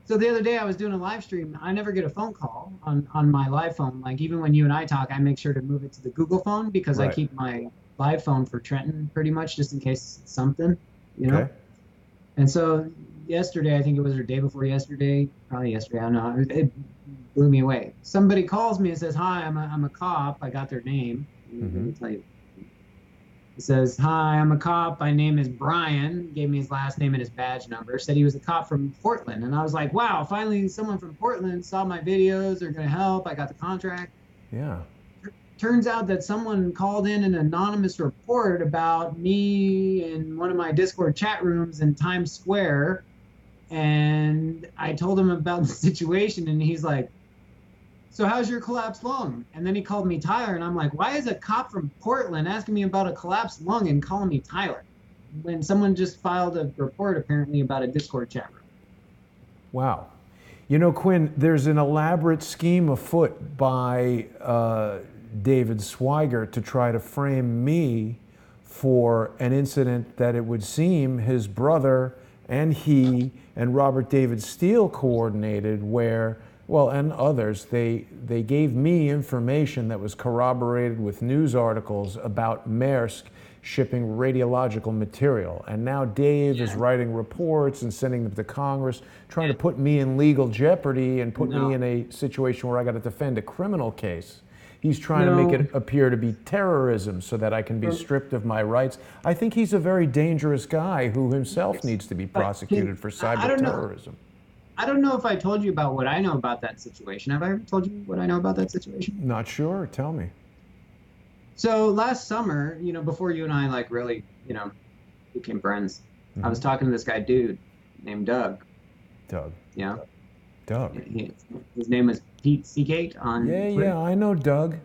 So the other day I was doing a live stream. I never get a phone call on my live phone. Like even when you and I talk, I make sure to move it to the Google phone because I Right. keep my live phone for Trenton pretty much just in case it's something, you know? Okay. And so yesterday, I think it was, or day before yesterday, probably yesterday, I don't know, it blew me away. Somebody calls me and says, hi, I'm a cop. I got their name. Let me tell you. It says, hi, I'm a cop. My name is Brian. Gave me his last name and his badge number. Said he was a cop from Portland. And I was like, wow, finally someone from Portland saw my videos. They're going to help. I got the contract. Yeah. Turns out that someone called in an anonymous report about me in one of my Discord chat rooms in Times Square. And I told him about the situation, and he's like, so how's your collapsed lung? And then he called me Tyler, and I'm like, why is a cop from Portland asking me about a collapsed lung and calling me Tyler when someone just filed a report apparently about a Discord chat room? Wow. You know, Quinn, there's an elaborate scheme afoot by David Swigert to try to frame me for an incident that it would seem his brother and he and Robert David Steele coordinated where, well, and others, they gave me information that was corroborated with news articles about Maersk shipping radiological material. And now Dave is writing reports and sending them to Congress, trying to put me in legal jeopardy and put me in a situation where I got to defend a criminal case. He's trying to make it appear to be terrorism so that I can be stripped of my rights. I think he's a very dangerous guy who himself needs to be prosecuted for cyber terrorism. I don't know if I told you about what I know about that situation. Have I ever told you what I know about that situation? Not sure. Tell me. So last summer, you know, before you and I like really, you know, became friends, I was talking to this guy, dude, named Doug. Doug. Yeah. Doug. His name was Pete Seagate on Twitter. Yeah, I know Doug.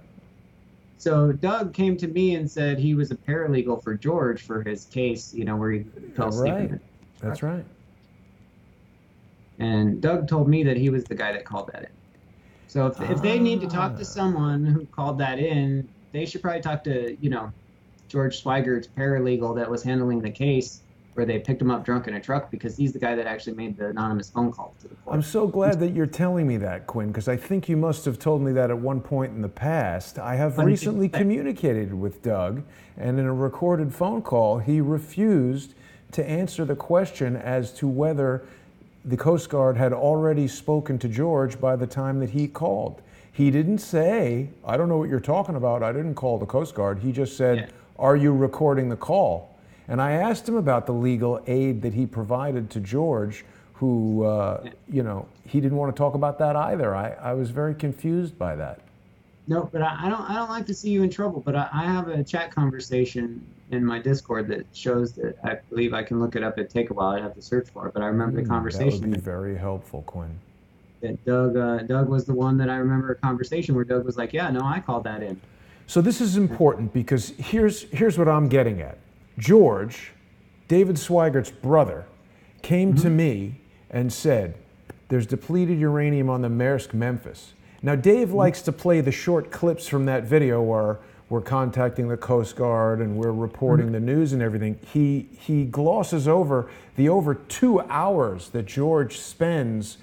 So Doug came to me and said he was a paralegal for George for his case, you know, where he fell asleep. Right. That's right. And Doug told me that he was the guy that called that in. So if they need to talk to someone who called that in, they should probably talk to, you know, George Swigert's paralegal that was handling the case where they picked him up drunk in a truck because he's the guy that actually made the anonymous phone call to the court. I'm so glad that you're telling me that, Quinn, because I think you must have told me that at one point in the past. I have recently communicated with Doug, and in a recorded phone call, he refused to answer the question as to whether the Coast Guard had already spoken to George by the time that he called. He didn't say, I don't know what you're talking about, I didn't call the Coast Guard. He just said, are you recording the call? And I asked him about the legal aid that he provided to George, who, you know, he didn't want to talk about that either. I was very confused by that. No, but I don't like to see you in trouble, but I have a chat conversation in my Discord that shows that I believe I can look it up. It'd take a while. I'd have to search for it, but I remember the conversation. That would be very helpful, Quinn. That Doug was the one that I remember a conversation where Doug was like, yeah, no, I called that in. So this is important because here's what I'm getting at. George, David Swigert's brother, came to me and said, there's depleted uranium on the Maersk Memphis. Now, Dave likes to play the short clips from that video where we're contacting the Coast Guard and we're reporting the news and everything. He glosses over the over 2 hours that George spends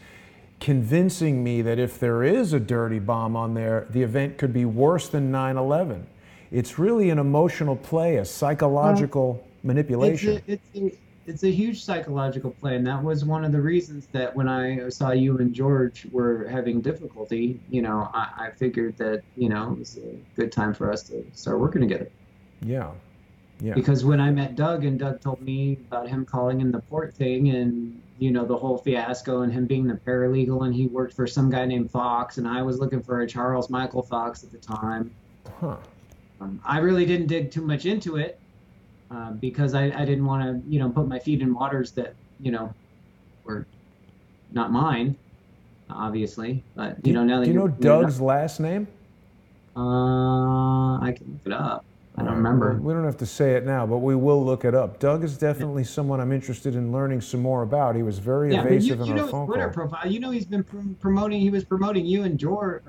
convincing me that if there is a dirty bomb on there, the event could be worse than 9/11. It's really an emotional play, a psychological manipulation. It's a huge psychological play, and that was one of the reasons that when I saw you and George were having difficulty, you know, I figured that, you know, it was a good time for us to start working together. Yeah. Yeah. Because when I met Doug and Doug told me about him calling in the port thing and, you know, the whole fiasco and him being the paralegal and he worked for some guy named Fox and I was looking for a Charles Michael Fox at the time. I really didn't dig too much into it because I didn't want to, you know, put my feet in waters that, you know, were not mine, obviously. But, you know, now that do you know Doug's last name? I can look it up. I don't remember. We don't have to say it now, but we will look it up. Doug is definitely someone I'm interested in learning some more about. He was very evasive in our phone call. Twitter profile. You know, he's been promoting. He was promoting you and George,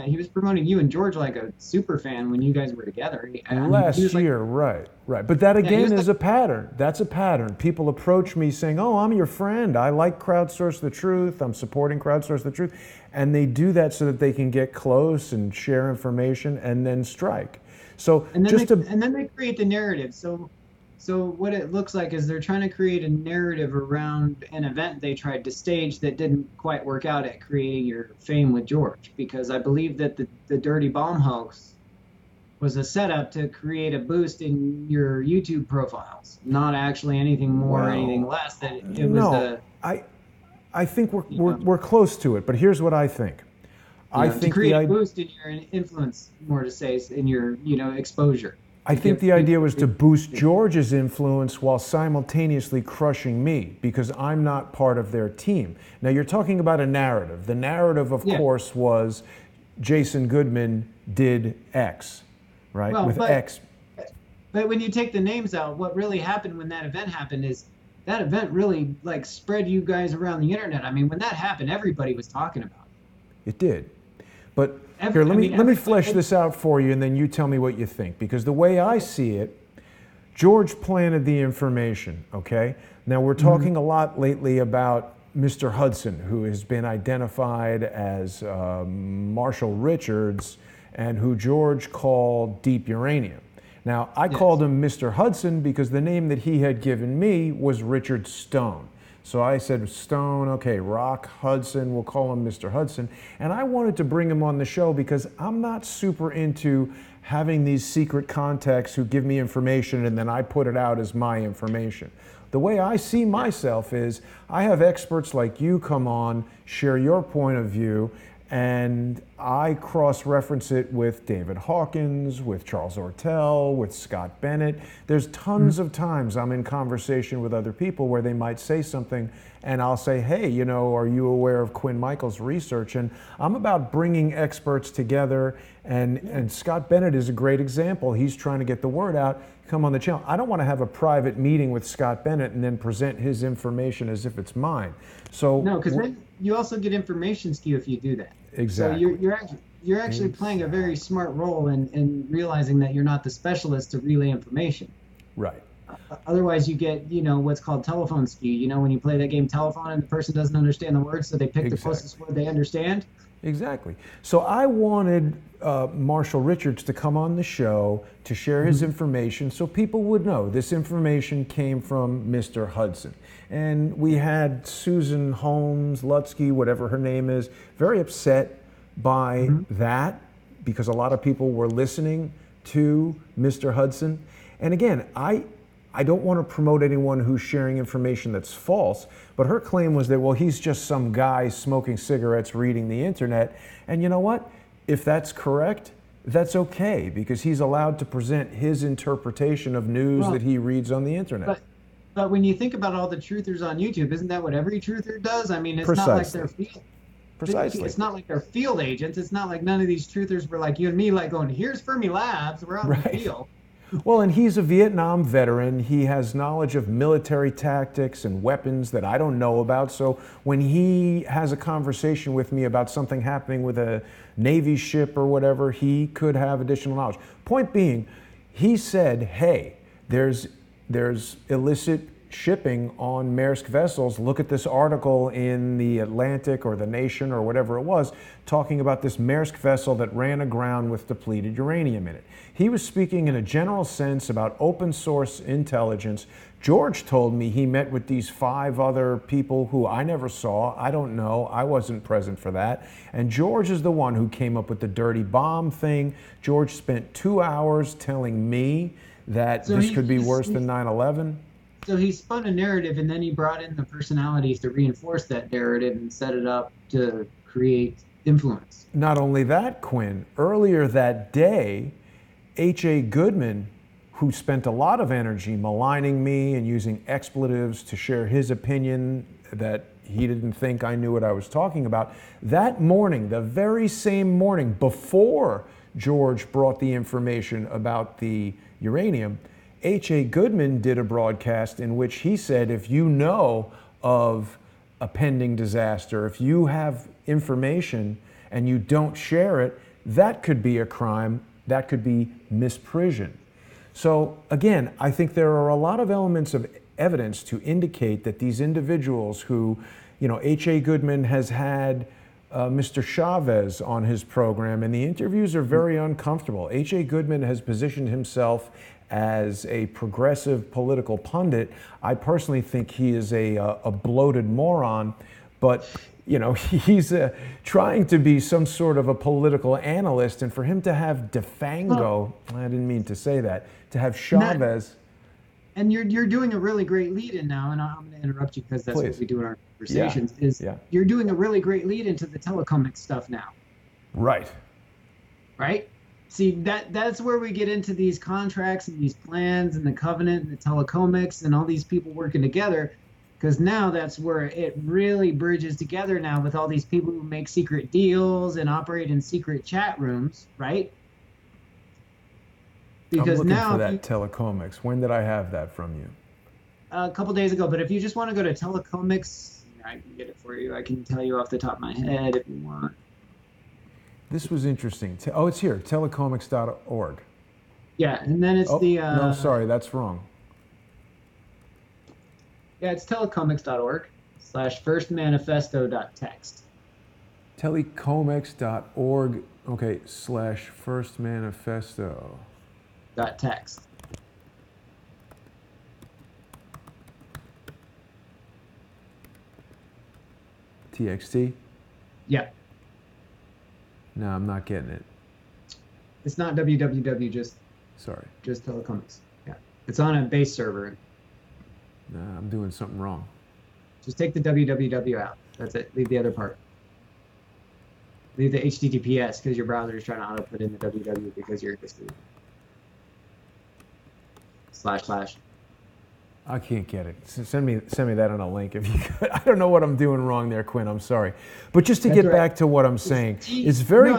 he was promoting you and George like a super fan when you guys were together. Last year, right? Right, but that Yeah, he again was is a pattern. That's a pattern. People approach me saying, "Oh, I'm your friend. I like Crowdsource the Truth. I'm supporting Crowdsource the Truth," and they do that so that they can get close and share information and then strike. So and then just to they create the narrative. So what it looks like is they're trying to create a narrative around an event they tried to stage that didn't quite work out at creating your fame with George, because I believe that the Dirty Bomb hoax was a setup to create a boost in your YouTube profiles, not actually anything more or anything well, less. That it was no, the I think you know, we're close to it. But here's what I think. I to think the create a idea. boost in your influence, more to say, in your exposure, I to think give the idea people. was to boost George's influence while simultaneously crushing me because I'm not part of their team. Now, you're talking about a narrative. The narrative, of Yeah. course, was Jason Goodman did X, right? Well, With X. but when you take the names out, what really happened when that event happened is that event really like spread you guys around the internet. I mean, when that happened, everybody was talking about It did. But it. here, let me Everybody, flesh this out for you, and then you tell me what you think. Because the way I see it, George planted the information, okay? Now, we're talking a lot lately about Mr. Hudson, who has been identified as Marshall Richards and who George called Deep Uranium. Now, I called him Mr. Hudson because the name that he had given me was Richard Stone. So I said, Stone, okay, Rock Hudson, we'll call him Mr. Hudson. And I wanted to bring him on the show because I'm not super into having these secret contacts who give me information and then I put it out as my information. The way I see myself is I have experts like you come on, share your point of view, and I cross-reference it with David Hawkins, with Charles Ortel, with Scott Bennett. There's tons of times I'm in conversation with other people where they might say something and I'll say, hey, are you aware of Quinn Michaels' research? And I'm about bringing experts together, and Scott Bennett is a great example. He's trying to get the word out, come on the channel. I don't want to have a private meeting with Scott Bennett and then present his information as if it's mine. So no, because then you also get information skew if you do that. Exactly. So you're actually playing a very smart role in realizing that you're not the specialist to relay information. Right. Otherwise, you get what's called telephone skew. When you play that game telephone and the person doesn't understand the word, so they pick the closest word they understand. Exactly. So I wanted Marshall Richards to come on the show to share his information so people would know this information came from Mr. Hudson. And we had Susan Holmes, Lutsky, whatever her name is, very upset by that because a lot of people were listening to Mr. Hudson. And again, I don't want to promote anyone who's sharing information that's false, but her claim was that, well, he's just some guy smoking cigarettes, reading the internet. And you know what? If that's correct, that's okay, because he's allowed to present his interpretation of news that he reads on the internet. But when you think about all the truthers on YouTube, isn't that what every truther does? I mean, it's Precisely. not like they're Precisely. It's not like they're field agents. It's not like none of these truthers were like you and me, like going, here's Fermi Labs, we're out in the field. Well, and he's a Vietnam veteran. He has knowledge of military tactics and weapons that I don't know about. So when he has a conversation with me about something happening with a Navy ship or whatever, he could have additional knowledge. Point being, he said, hey, there's illicit shipping on Maersk vessels. Look at this article in the Atlantic or the Nation or whatever it was, talking about this Maersk vessel that ran aground with depleted uranium in it. He was speaking in a general sense about open source intelligence. George told me he met with these 5 other people who I never saw. I don't know. I wasn't present for that. And George is the one who came up with the dirty bomb thing. George spent 2 hours telling me that this could be worse than 9/11. So he spun a narrative, and then he brought in the personalities to reinforce that narrative and set it up to create influence. Not only that, Quinn, earlier that day, H.A. Goodman, who spent a lot of energy maligning me and using expletives to share his opinion that he didn't think I knew what I was talking about, that morning, the very same morning before George brought the information about the uranium, H.A. Goodman did a broadcast in which he said, if you know of a pending disaster, if you have information and you don't share it, that could be a crime, that could be misprision. So again, I think there are a lot of elements of evidence to indicate that these individuals who, H.A. Goodman has had Mr. Chavez on his program, and the interviews are very uncomfortable. H.A. Goodman has positioned himself as a progressive political pundit. I personally think he is a bloated moron, but he's trying to be some sort of a political analyst, and for him to have DeFango, I didn't mean to say that, to have Chavez. And you're doing a really great lead-in now, and I'm going to interrupt you because that's Please. what we do in our conversations. You're doing a really great lead into the telecomics stuff now. Right. Right? See, that's where we get into these contracts and these plans and the covenant and the telecomics and all these people working together, because now that's where it really bridges together now with all these people who make secret deals and operate in secret chat rooms, right? Because I'm looking for that telecomics. When did I have that from you? A couple days ago. But if you just want to go to telecomics, I can get it for you. I can tell you off the top of my head if you want. This was interesting. Oh, it's here, telecomics.org. Yeah, and then it's no, sorry, that's wrong. Yeah, it's telecomics.org/firstmanifesto.text. Telecomics.org, okay, /firstmanifesto. .text. TXT? Yeah. No, I'm not getting it. It's not www, just telecomics. Yeah. It's on a base server. No, I'm doing something wrong. Just take the www out. That's it. Leave the other part. Leave the HTTPS because your browser is trying to auto put in the www because you're interested. // I can't get it. Send me that on a link if you could. I don't know what I'm doing wrong there, Quinn. I'm sorry. But just to get back to what I'm saying, it's very...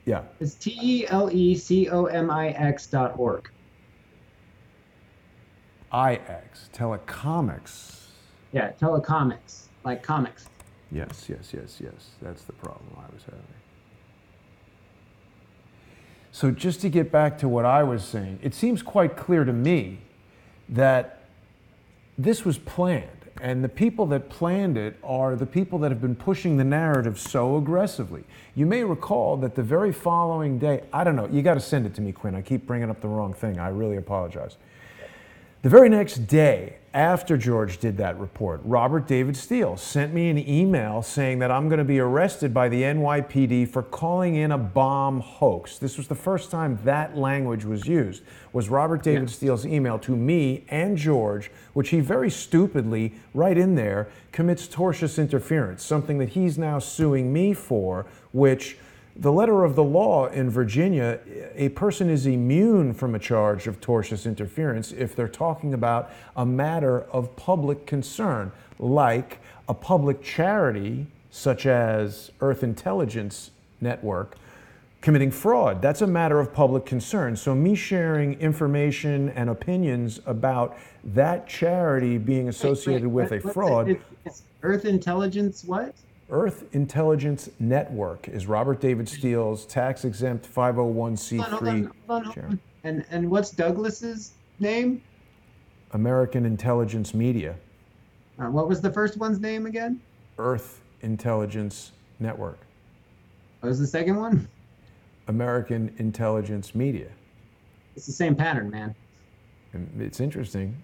yeah. It's TELECOMIX.org. IX, telecomics. Yeah, telecomics, like comics. Yes. That's the problem I was having. So just to get back to what I was saying, it seems quite clear to me that this was planned, and the people that planned it are the people that have been pushing the narrative so aggressively. You may recall that the very following day, I don't know, you got to send it to me, Quinn. I keep bringing up the wrong thing. I really apologize. The very next day after George did that report, Robert David Steele sent me an email saying that I'm going to be arrested by the NYPD for calling in a bomb hoax. This was the first time that language was used, was Robert David Steele's email to me and George, which he very stupidly, right in there, commits tortious interference, something that he's now suing me for, which... The letter of the law in Virginia, a person is immune from a charge of tortious interference if they're talking about a matter of public concern, like a public charity, such as Earth Intelligence Network, committing fraud. That's a matter of public concern. So me sharing information and opinions about that charity being associated with a fraud... It's Earth Intelligence what? Earth Intelligence Network is Robert David Steele's tax-exempt 501c3 chairman. And what's Douglas's name? American Intelligence Media. What was the first one's name again? Earth Intelligence Network. What was the second one? American Intelligence Media. It's the same pattern, man. And it's interesting.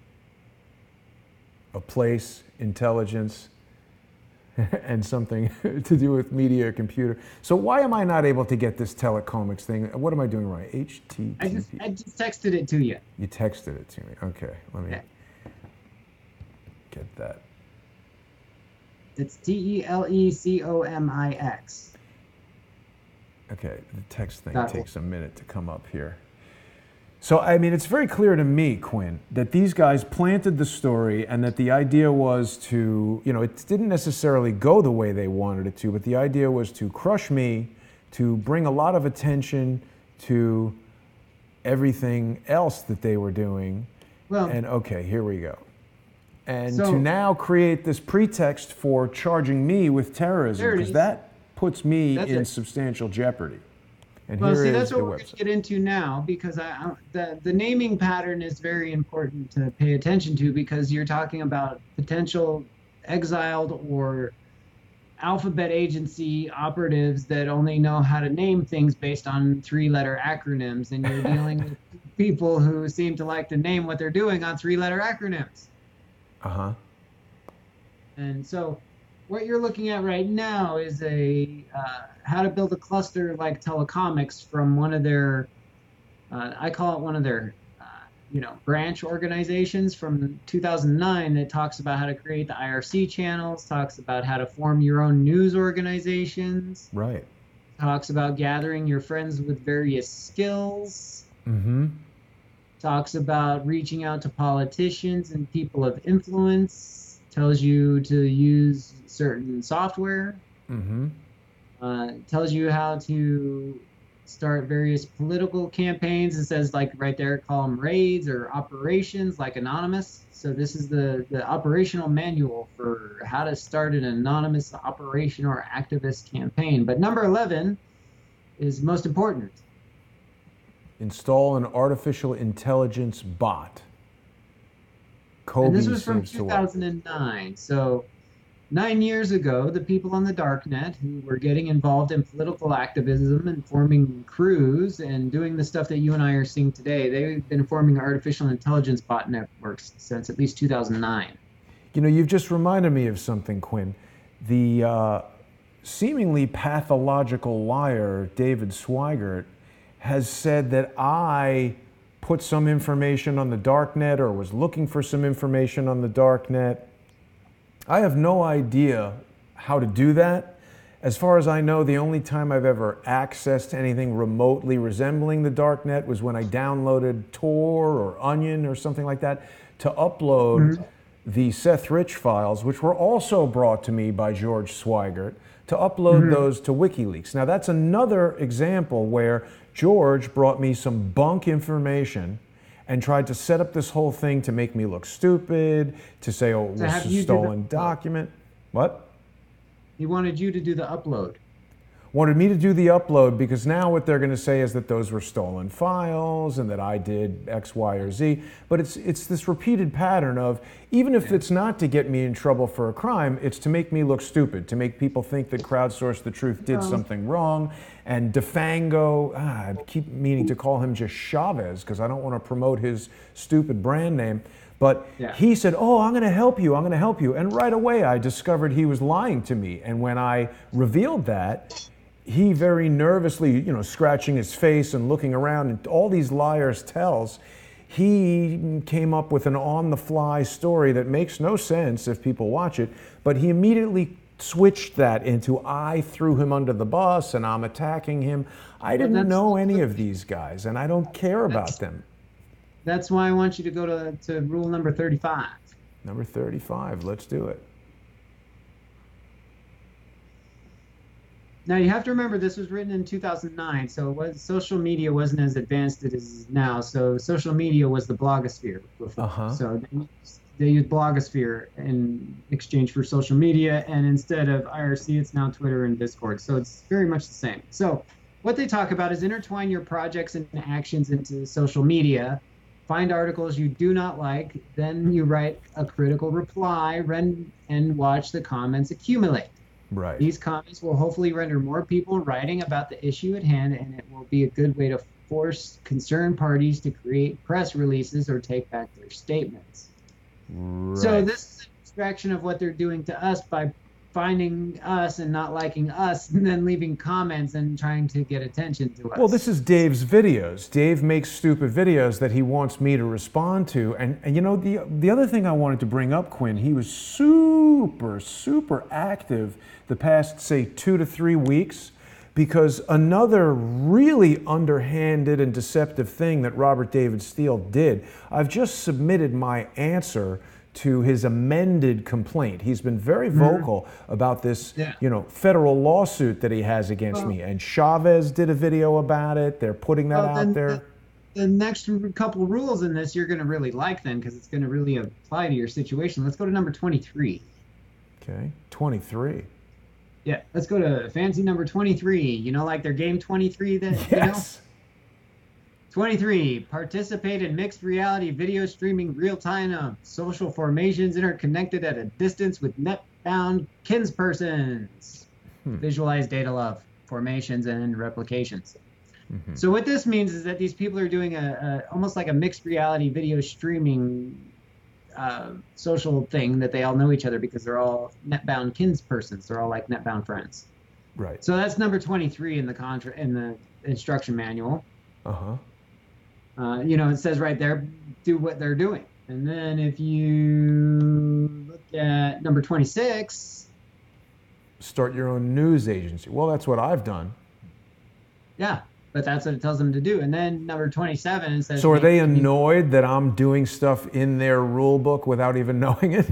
A place, intelligence, and something to do with media, computer. So why am I not able to get this telecomics thing? What am I doing right? HTTP. I just texted it to you. You texted it to me. Okay, let me get that. It's TELECOMIX. Okay, the text thing takes a minute to come up here. So, I mean, it's very clear to me, Quinn, that these guys planted the story and that the idea was to, it didn't necessarily go the way they wanted it to, but the idea was to crush me, to bring a lot of attention to everything else that they were doing. Well, and okay, here we go. And to now create this pretext for charging me with terrorism, because that puts me in substantial jeopardy. And Well, here see, is that's the what we're going to website. get into now because the naming pattern is very important to pay attention to because you're talking about potential exiled or alphabet agency operatives that only know how to name things based on three-letter acronyms, and you're dealing with people who seem to like to name what they're doing on three-letter acronyms. Uh-huh. And so what you're looking at right now is a how to build a cluster like telecomics from one of their, I call it one of their, branch organizations from 2009 that talks about how to create the IRC channels, talks about how to form your own news organizations, Right. talks about gathering your friends with various skills, Mm-hmm. talks about reaching out to politicians and people of influence, tells you to use certain software, Mm-hmm. tells you how to start various political campaigns. It says, like right there, call them raids or operations, like anonymous. So this is the operational manual for how to start an anonymous operation or activist campaign. But number 11 is most important. Install an artificial intelligence bot. Kobe And this was from seems to work. 2009. So 9 years ago, the people on the darknet who were getting involved in political activism and forming crews and doing the stuff that you and I are seeing today, they've been forming artificial intelligence bot networks since at least 2009. You know, you've just reminded me of something, Quinn. The seemingly pathological liar, David Swigert, has said that I put some information on the darknet or was looking for some information on the darknet. I have no idea how to do that. As far as I know, the only time I've ever accessed anything remotely resembling the darknet was when I downloaded Tor or Onion or something like that to upload the Seth Rich files, which were also brought to me by George Swigert, to upload those to WikiLeaks. Now that's another example where George brought me some bunk information and tried to set up this whole thing to make me look stupid, to say, oh, it was a stolen document. What? He wanted you to do the upload. Wanted me to do the upload because now what they're going to say is that those were stolen files and that I did X, Y, or Z. But it's this repeated pattern of, even if it's not to get me in trouble for a crime, it's to make me look stupid, to make people think that Crowdsource the Truth did something wrong. And DeFango, I keep meaning to call him just Chavez because I don't want to promote his stupid brand name. But he said, oh, I'm going to help you, I'm going to help you. And right away I discovered he was lying to me. And when I revealed that, he very nervously, scratching his face and looking around, and all these liars tells, he came up with an on-the-fly story that makes no sense if people watch it, but he immediately switched that into I threw him under the bus and I'm attacking him. I didn't know any of these guys, and I don't care about them. That's why I want you to go to rule number 35. Number 35, let's do it. Now you have to remember this was written in 2009, so social media wasn't as advanced as it is now. So social media was the blogosphere before. So they used blogosphere in exchange for social media, and instead of IRC, it's now Twitter and Discord. So it's very much the same. So what they talk about is intertwine your projects and actions into social media. Find articles you do not like, then you write a critical reply, and watch the comments accumulate. Right. These comments will hopefully render more people writing about the issue at hand, and it will be a good way to force concerned parties to create press releases or take back their statements. Right. So this is an abstraction of what they're doing to us by finding us and not liking us and then leaving comments and trying to get attention to us. Well, this is Dave's videos. Dave makes stupid videos that he wants me to respond to. And the other thing I wanted to bring up, Quinn, he was super active the past, say, 2 to 3 weeks, because another really underhanded and deceptive thing that Robert David Steele did, I've just submitted my answer to his amended complaint. He's been very vocal about this, federal lawsuit that he has against me. And Chavez did a video about it. They're putting that out there. The next couple rules in this you're going to really like then, because it's going to really apply to your situation. Let's go to number 23. Okay, 23. Yeah, let's go to fancy number 23. You know, like their game 23 that, Yes. 23, participate in mixed reality video streaming real-time social formations interconnected at a distance with net-bound kinspersons. Visualize data love, formations, and replications. So what this means is that these people are doing almost like a mixed reality video streaming social thing that they all know each other because they're all net-bound kinspersons. They're all like net-bound friends. Right. So that's number 23 in the instruction manual. It says right there, do what they're doing. And then if you look at number 26, start your own news agency. Well, that's what I've done. Yeah, but that's what it tells them to do. And then number 27 says. So are they annoyed that I'm doing stuff in their rule book without even knowing it?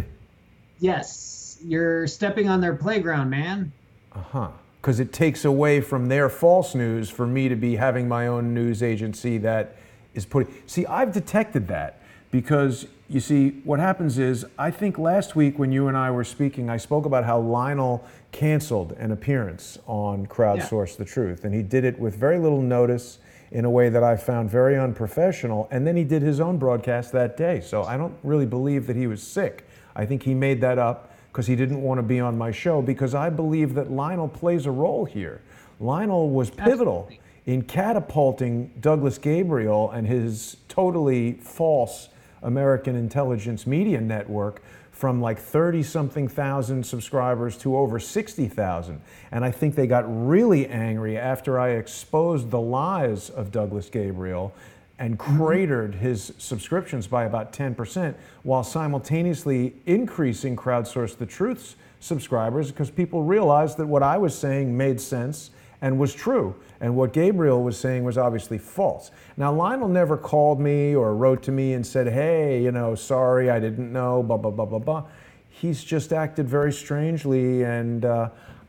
Yes, you're stepping on their playground, man. Because it takes away from their false news for me to be having my own news agency that is putting. See, I've detected that because, you see, what happens is, I think last week when you and I were speaking, I spoke about how Lionel canceled an appearance on Crowdsource the Truth, and he did it with very little notice in a way that I found very unprofessional, and then he did his own broadcast that day. So I don't really believe that he was sick. I think he made that up because he didn't want to be on my show, because I believe that Lionel plays a role here. Lionel was pivotal in catapulting Douglas Gabriel and his totally false American intelligence media network from like 30-something thousand subscribers to over 60,000. And I think they got really angry after I exposed the lies of Douglas Gabriel and cratered his subscriptions by about 10%, while simultaneously increasing Crowdsource the Truth's subscribers, because people realized that what I was saying made sense and was true, and what Gabriel was saying was obviously false. Now, Lionel never called me or wrote to me and said, hey, sorry, I didn't know, blah, blah, blah, blah, blah. He's just acted very strangely, and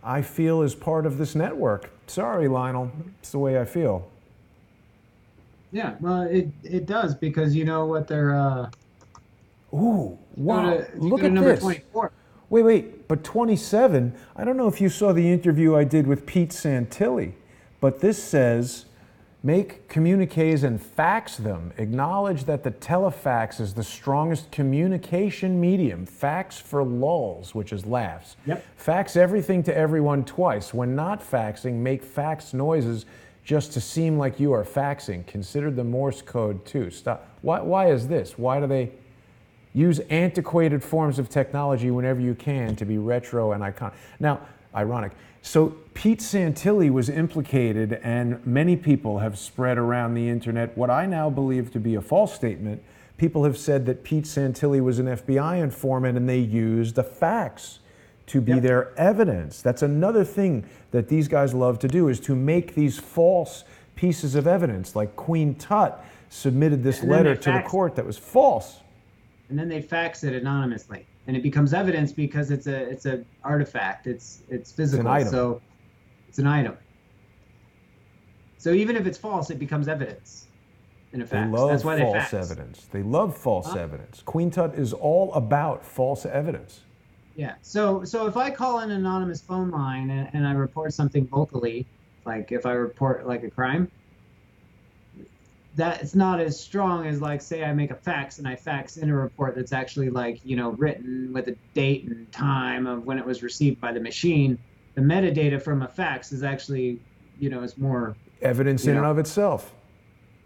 I feel as part of this network. Sorry, Lionel, it's the way I feel. Yeah, well, it does, because you know what they're... Ooh, wow, look at number this. 24. Wait, but 27, I don't know if you saw the interview I did with Pete Santilli, but this says, make communiques and fax them. Acknowledge that the telefax is the strongest communication medium. Fax for lulls, which is laughs. Yep. Fax everything to everyone twice. When not faxing, make fax noises just to seem like you are faxing. Consider the Morse code too. Stop. Why is this? Why do they use antiquated forms of technology whenever you can to be retro and iconic? Now, ironic. So Pete Santilli was implicated, and many people have spread around the internet what I now believe to be a false statement. People have said that Pete Santilli was an FBI informant and they used a fax to be their evidence. That's another thing that these guys love to do, is to make these false pieces of evidence. Like Queen Tut submitted this letter to the court that was false. And then they fax it anonymously, and it becomes evidence because it's a artifact. It's physical. It's an item. So it's an item. So even if it's false, it becomes evidence in a fax. That's why they fax. Evidence. They love false evidence. Queen Tut is all about false evidence. Yeah. So if I call an anonymous phone line and I report something vocally, like if I report like a crime, that it's not as strong as, like, say I make a fax and I fax in a report that's actually, like, written with a date and time of when it was received by the machine. The metadata from a fax is actually, is more evidence in and of itself.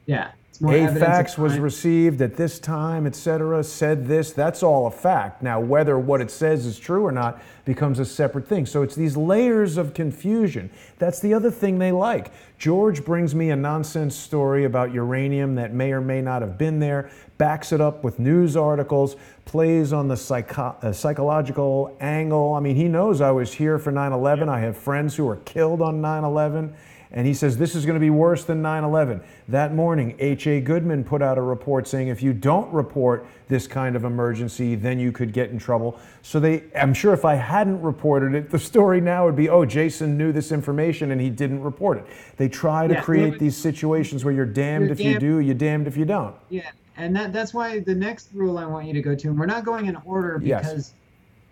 Yeah. It's more a evidence. Fax was received at this time, etc., said this. That's all a fact. Now, whether what it says is true or not becomes a separate thing. So it's these layers of confusion. That's the other thing they like. George brings me a nonsense story about uranium that may or may not have been there, backs it up with news articles, plays on the psychological angle. I mean, he knows I was here for 9/11. I have friends who were killed on 9/11. And he says, this is going to be worse than 9/11. That morning, H.A. Goodman put out a report saying if you don't report this kind of emergency, then you could get in trouble. So I'm sure if I hadn't reported it, the story now would be, oh, Jason knew this information and he didn't report it. They try to create these situations where you're damned if you do, you're damned if you don't. Yeah, and that's why the next rule I want you to go to, and we're not going in order because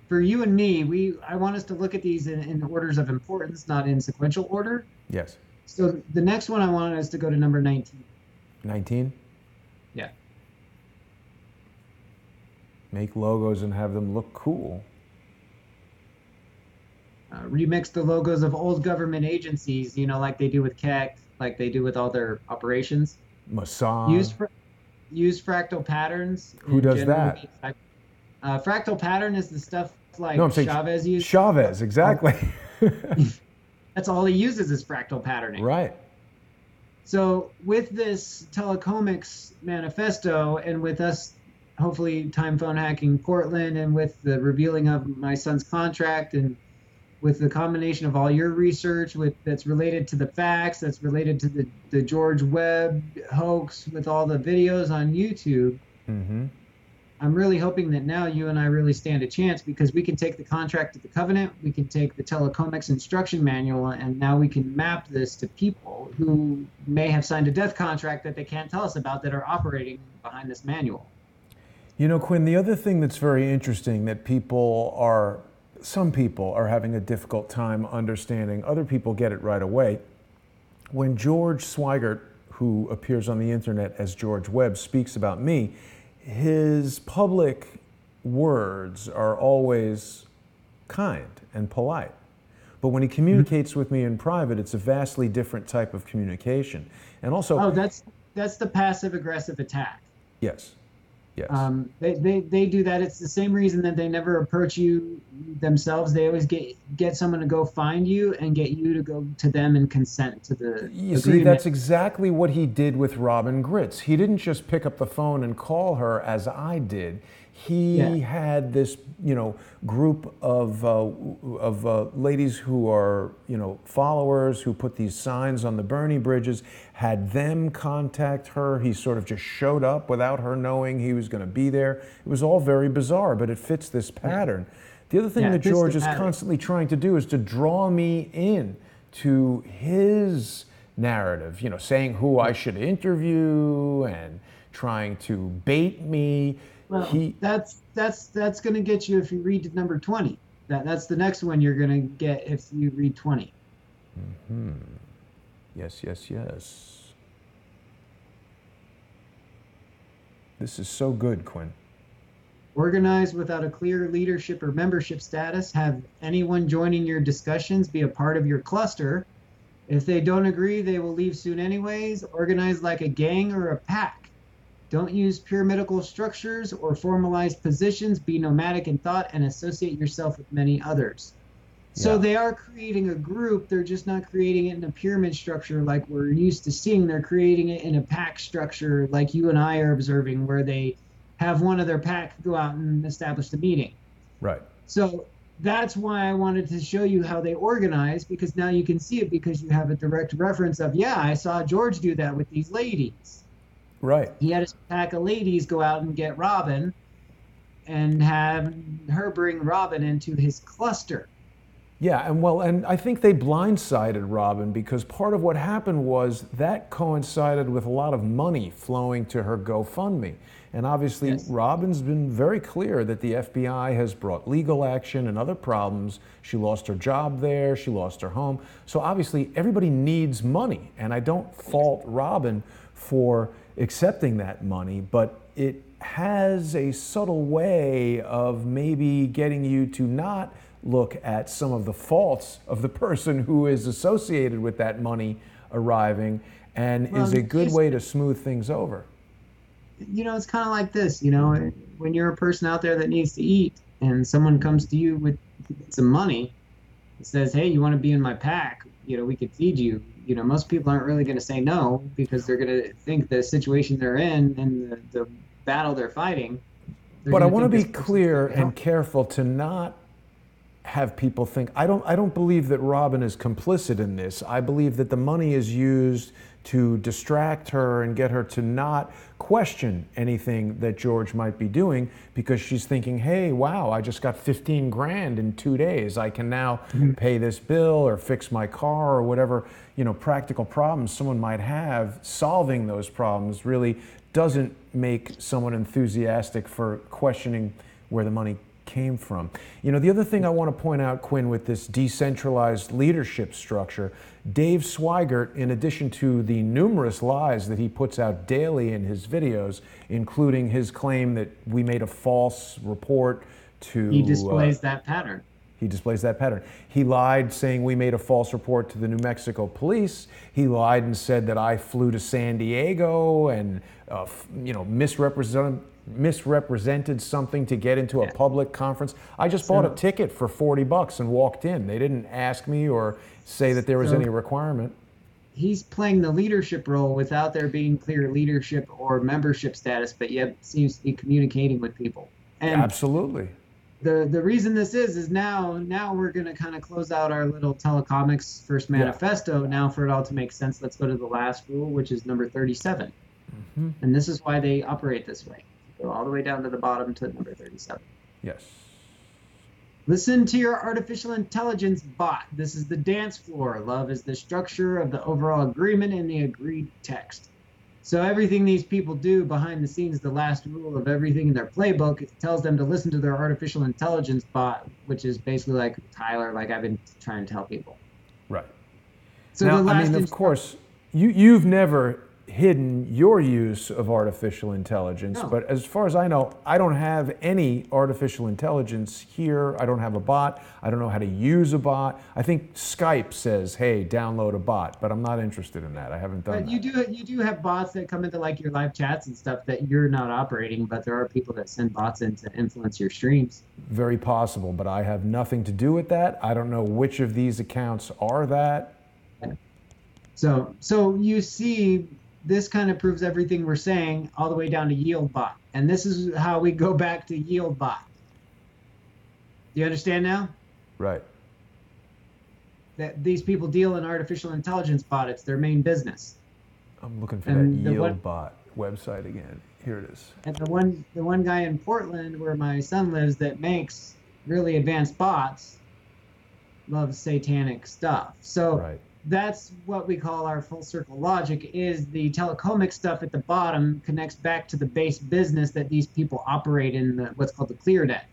for you and me, I want us to look at these in orders of importance, not in sequential order. Yes. So the next one I wanted us to go to number 19. 19? Yeah. Make logos and have them look cool. Remix the logos of old government agencies, like they do with CAC, like they do with all their operations. Mossad. Use fractal patterns. Who does that? Fractal pattern is the stuff like No, I'm saying Chavez used. Chavez, exactly. That's all he uses is fractal patterning. Right. So with this telecomics manifesto and with us hopefully time phone hacking Portland and with the revealing of my son's contract and with the combination of all your research that's related to the facts, that's related to the George Webb hoax with all the videos on YouTube, I'm really hoping that now you and I really stand a chance because we can take the contract of the covenant, we can take the telecomics instruction manual, and now we can map this to people who may have signed a death contract that they can't tell us about that are operating behind this manual. Quinn, the other thing that's very interesting that some people are having a difficult time understanding, other people get it right away. When George Swigert, who appears on the internet as George Webb, speaks about me, his public words are always kind and polite. But when he communicates with me in private, it's a vastly different type of communication. And also... that's the passive aggressive attack. Yes. Yes. They do that. It's the same reason that they never approach you themselves. They always get someone to go find you and get you to go to them and consent to the agreement. See, that's exactly what he did with Robin Gritz. He didn't just pick up the phone and call her as I did. He had this, group of ladies who are, followers who put these signs on the Bernie bridges, had them contact her. He sort of just showed up without her knowing he was going to be there. It was all very bizarre, but it fits this pattern. The other thing that George is constantly trying to do is to draw me in to his narrative, saying who I should interview and trying to bait me. Well, that's going to get you if you read number 20. That's the next one you're going to get if you read 20. Yes. This is so good, Quinn. Organize without a clear leadership or membership status. Have anyone joining your discussions be a part of your cluster. If they don't agree, they will leave soon anyways. Organize like a gang or a pack. Don't use pyramidal structures or formalized positions. Be nomadic in thought and associate yourself with many others. So they are creating a group. They're just not creating it in a pyramid structure like we're used to seeing. They're creating it in a pack structure like you and I are observing, where they have one of their pack go out and establish the meeting. Right. So that's why I wanted to show you how they organize, because now you can see it because you have a direct reference of, I saw George do that with these ladies. Right. He had a pack of ladies go out and get Robin and have her bring Robin into his cluster. Yeah, and I think they blindsided Robin because part of what happened was that coincided with a lot of money flowing to her GoFundMe. And obviously, Robin's been very clear that the FBI has brought legal action and other problems. She lost her job there, she lost her home. So obviously, everybody needs money. And I don't fault Robin for accepting that money, but it has a subtle way of maybe getting you to not look at some of the faults of the person who is associated with that money arriving, and is a good way to smooth things over. It's kind of like this, when you're a person out there that needs to eat and someone comes to you with some money and says, hey, you want to be in my pack, we could feed you. Most people aren't really going to say no because they're going to think the situation they're in and the battle they're fighting. But I want to be clear and careful to not have people think, I don't believe that Robin is complicit in this. I believe that the money is used to distract her and get her to not question anything that George might be doing, because she's thinking, hey, wow, I just got 15 grand in 2 days. I can now pay this bill or fix my car or whatever, practical problems someone might have. Solving those problems really doesn't make someone enthusiastic for questioning where the money came from. You know, the other thing I want to point out, Quinn, with this decentralized leadership structure, Dave Swigert, in addition to the numerous lies that he puts out daily in his videos, including his claim that we made a false report to... He displays that pattern. He displays that pattern. He lied saying we made a false report to the New Mexico police. He lied and said that I flew to San Diego and misrepresented something to get into a public conference. I just bought a ticket for $40 and walked in. They didn't ask me or say that there was any requirement. He's playing the leadership role without there being clear leadership or membership status, but yet seems to be communicating with people. And absolutely. The reason this is now we're going to kind of close out our little telecomics first manifesto. Now for it all to make sense, let's go to the last rule, which is number 37. Mm-hmm. And this is why they operate this way. Go all the way down to the bottom to number 37. Yes. Listen to your artificial intelligence bot. This is the dance floor. Love is the structure of the overall agreement in the agreed text. So everything these people do behind the scenes, the last rule of everything in their playbook, it tells them to listen to their artificial intelligence bot, which is basically like Tyler, like I've been trying to tell people. Right. So now, I mean, of course, you've never hidden your use of artificial intelligence, but as far as I know, I don't have any artificial intelligence here. I don't have a bot. I don't know how to use a bot. I think Skype says, hey, download a bot, but I'm not interested in that. I haven't done that. You do have bots that come into like your live chats and stuff that you're not operating, but there are people that send bots in to influence your streams. Very possible, but I have nothing to do with that. I don't know which of these accounts are that. So you see, this kind of proves everything we're saying all the way down to YieldBot. And this is how we go back to YieldBot. Do you understand now? Right. That these people deal in artificial intelligence bot. It's their main business. I'm looking for that YieldBot website again. Here it is. And the one guy in Portland where my son lives that makes really advanced bots loves satanic stuff. So right. That's what we call our full circle logic, is the telecomic stuff at the bottom connects back to the base business that these people operate in, what's called the clear net.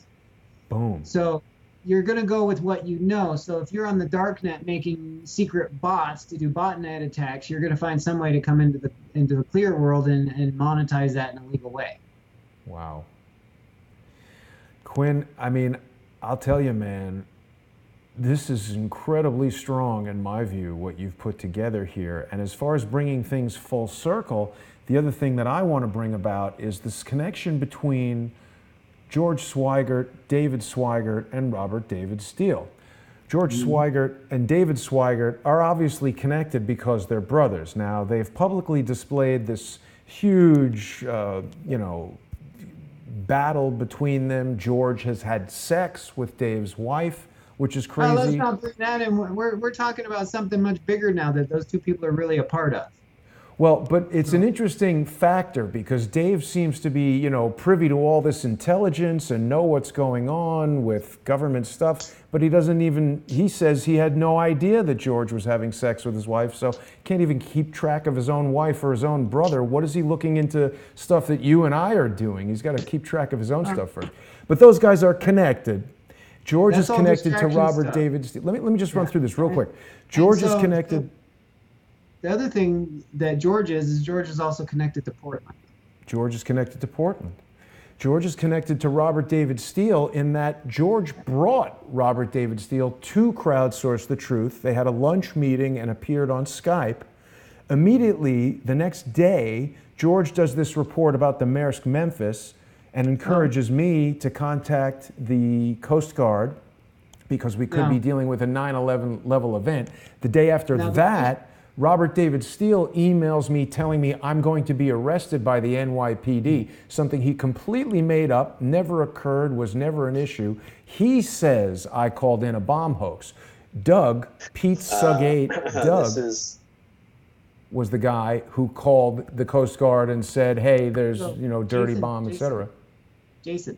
Boom. So you're going to go with what you know. So if you're on the dark net making secret bots to do botnet attacks, you're going to find some way to come into the clear world and monetize that in a legal way. Wow. Quinn, I mean, I'll tell you, man, this is incredibly strong in my view, what you've put together here. And as far as bringing things full circle, the other thing that I want to bring about is this connection between George Swigert, David Swigert, and Robert David Steele. George Swigert and David Swigert are obviously connected because they're brothers. Now, they've publicly displayed this huge, battle between them. George has had sex with Dave's wife, which is crazy. Let's not bring that in. We're talking about something much bigger now that those two people are really a part of. Well, but it's an interesting factor because Dave seems to be, privy to all this intelligence and know what's going on with government stuff, but he says he had no idea that George was having sex with his wife, so can't even keep track of his own wife or his own brother. What is he looking into stuff that you and I are doing? He's got to keep track of his own stuff first. But those guys are connected. George is connected to Robert David Steele. Let me just run through this real quick. George is connected. The other thing that George is also connected to Portland. George is connected to Portland. George is connected to Robert David Steele in that George brought Robert David Steele to Crowdsource the Truth. They had a lunch meeting and appeared on Skype. Immediately, the next day, George does this report about the Maersk Memphis and encourages me to contact the Coast Guard because we could be dealing with a 9/11 level event. The day after that, Robert David Steele emails me telling me I'm going to be arrested by the NYPD, something he completely made up, never occurred, was never an issue. He says I called in a bomb hoax. Doug, Pete Sugate, Doug was the guy who called the Coast Guard and said, hey, there's, dirty bomb, etc. Jason,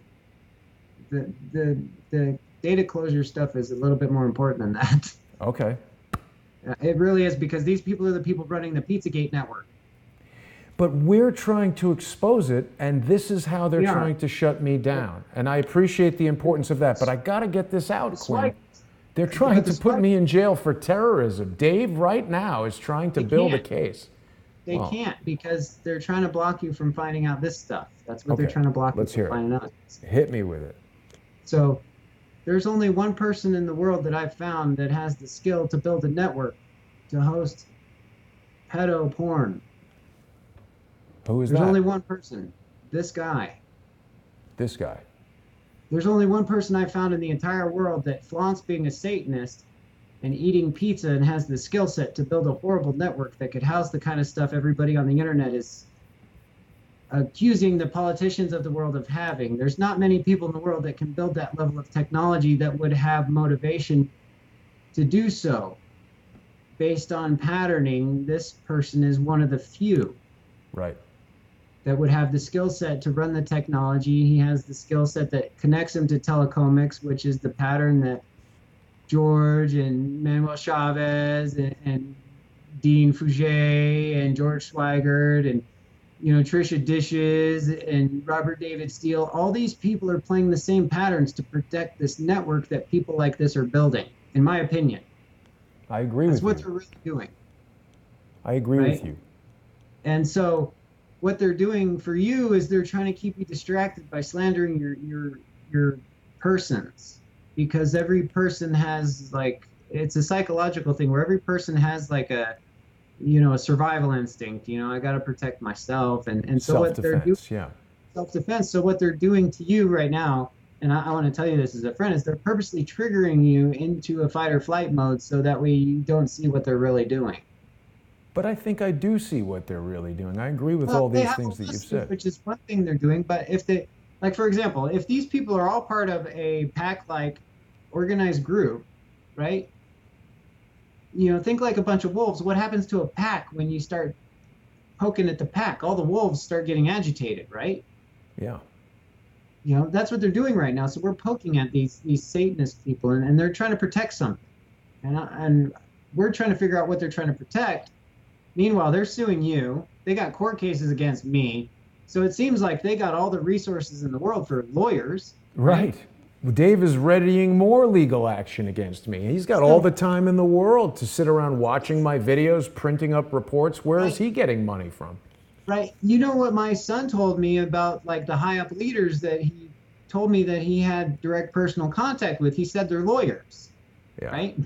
the data closure stuff is a little bit more important than that. Okay. It really is, because these people are the people running the Pizzagate network. But we're trying to expose it, and this is how they're We are. trying to shut me down. And I appreciate the importance of that, but I got to get this out, Quinn. They're trying to put me in jail for terrorism. Dave right now is trying to build a case. They can't, because they're trying to block you from finding out this stuff. That's what they're trying to block you from finding out. Hit me with it. So there's only one person in the world that I've found that has the skill to build a network to host pedo porn. Who is that? There's only one person. This guy. This guy. There's only one person I found in the entire world that flaunts being a Satanist and eating pizza and has the skill set to build a horrible network that could house the kind of stuff everybody on the internet is accusing the politicians of the world of having. There's not many people in the world that can build that level of technology that would have motivation to do so. Based on patterning, this person is one of the few. Right. That would have the skill set to run the technology. He has the skill set that connects him to telecomics, which is the pattern that George and Manuel Chavez and Dean Fouget and George Swigert and, Trisha Dishes and Robert David Steele, all these people are playing the same patterns to protect this network that people like this are building, in my opinion. I agree with you. That's what they're really doing. I agree with you. And so what they're doing for you is they're trying to keep you distracted by slandering your persons, because every person has it's a psychological thing where every person has a survival instinct. I got to protect myself, and so what they're doing, self-defense. So what they're doing to you right now, and I want to tell you this as a friend, is they're purposely triggering you into a fight or flight mode so that way you don't see what they're really doing. But I think I do see what they're really doing. I agree with all these things that you've said. Which is one thing they're doing. But if they, for example, if these people are all part of a pack-like organized group, right? Think like a bunch of wolves. What happens to a pack when you start poking at the pack? All the wolves start getting agitated, right? Yeah. That's what they're doing right now. So we're poking at these Satanist people, and they're trying to protect something. And we're trying to figure out what they're trying to protect. Meanwhile, they're suing you. They got court cases against me. So it seems like they got all the resources in the world for lawyers. Right. Dave is readying more legal action against me. He's got all the time in the world to sit around watching my videos, printing up reports. Where is he getting money from? Right. You know what my son told me about the high up leaders that he told me that he had direct personal contact with? He said they're lawyers. Yeah. Right?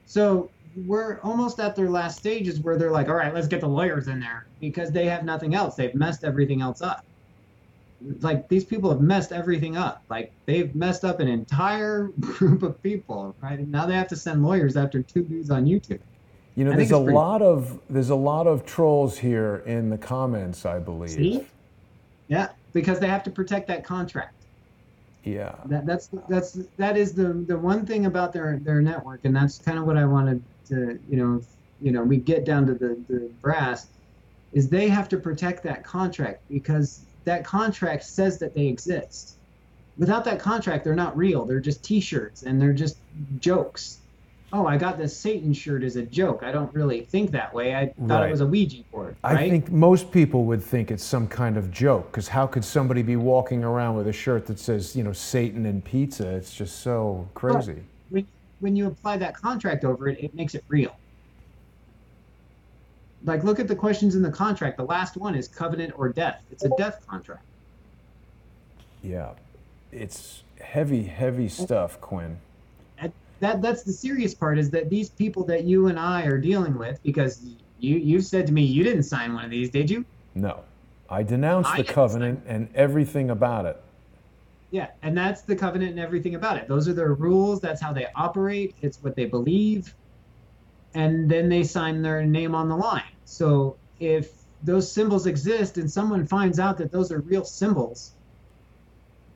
So we're almost at their last stages where they're like, all right, let's get the lawyers in there because they have nothing else. They've messed everything else up. These people have messed everything up. They've messed up an entire group of people, right? And now they have to send lawyers after two dudes on YouTube. There's a lot of trolls here in the comments, I believe. See? Yeah, because they have to protect that contract. Yeah. That is the one thing about their network, and that's kind of what I wanted to, we get down to the brass, is they have to protect that contract because that contract says that they exist. Without that contract, they're not real. They're just T-shirts and they're just jokes. Oh, I got this Satan shirt as a joke. I don't really think that way. I thought it was a Ouija board. Right? I think most people would think it's some kind of joke, because how could somebody be walking around with a shirt that says, Satan and pizza? It's just so crazy. But when you apply that contract over it, it makes it real. Look at the questions in the contract. The last one is covenant or death. It's a death contract. Yeah. It's heavy, heavy stuff, Quinn. That's the serious part, is that these people that you and I are dealing with, because you've said to me you didn't sign one of these, did you? No. I denounced the covenant and everything about it. Yeah, and that's the covenant and everything about it. Those are their rules. That's how they operate. It's what they believe. And then they sign their name on the line. So if those symbols exist and someone finds out that those are real symbols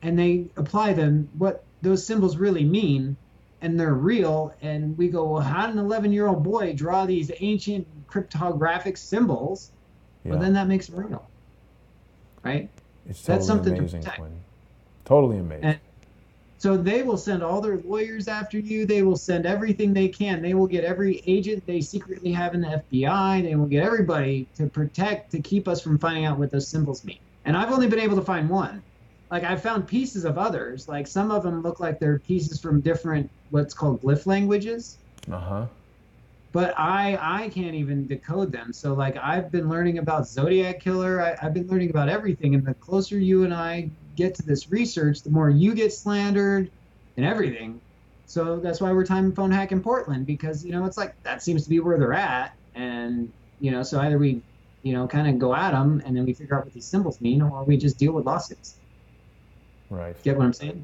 and they apply them, what those symbols really mean, and they're real, and we go, well, how did an 11-year-old boy draw these ancient cryptographic symbols? Yeah. Well, then that makes it real, right? It's totally amazing, Quinn. Totally amazing. So they will send all their lawyers after you. They will send everything they can. They will get every agent they secretly have in the FBI. They will get everybody to keep us from finding out what those symbols mean. And I've only been able to find one. Like I've found pieces of others. Like some of them look like they're pieces from different, what's called glyph languages. Uh-huh. But I can't even decode them. So like I've been learning about Zodiac Killer. I've been learning about everything. And the closer you and I get to this research, the more you get slandered and everything. So that's why we're time phone hack in Portland, because, it's like that seems to be where they're at. And, so either we, kind of go at them and then we figure out what these symbols mean, or we just deal with lawsuits. Right. Get what I'm saying?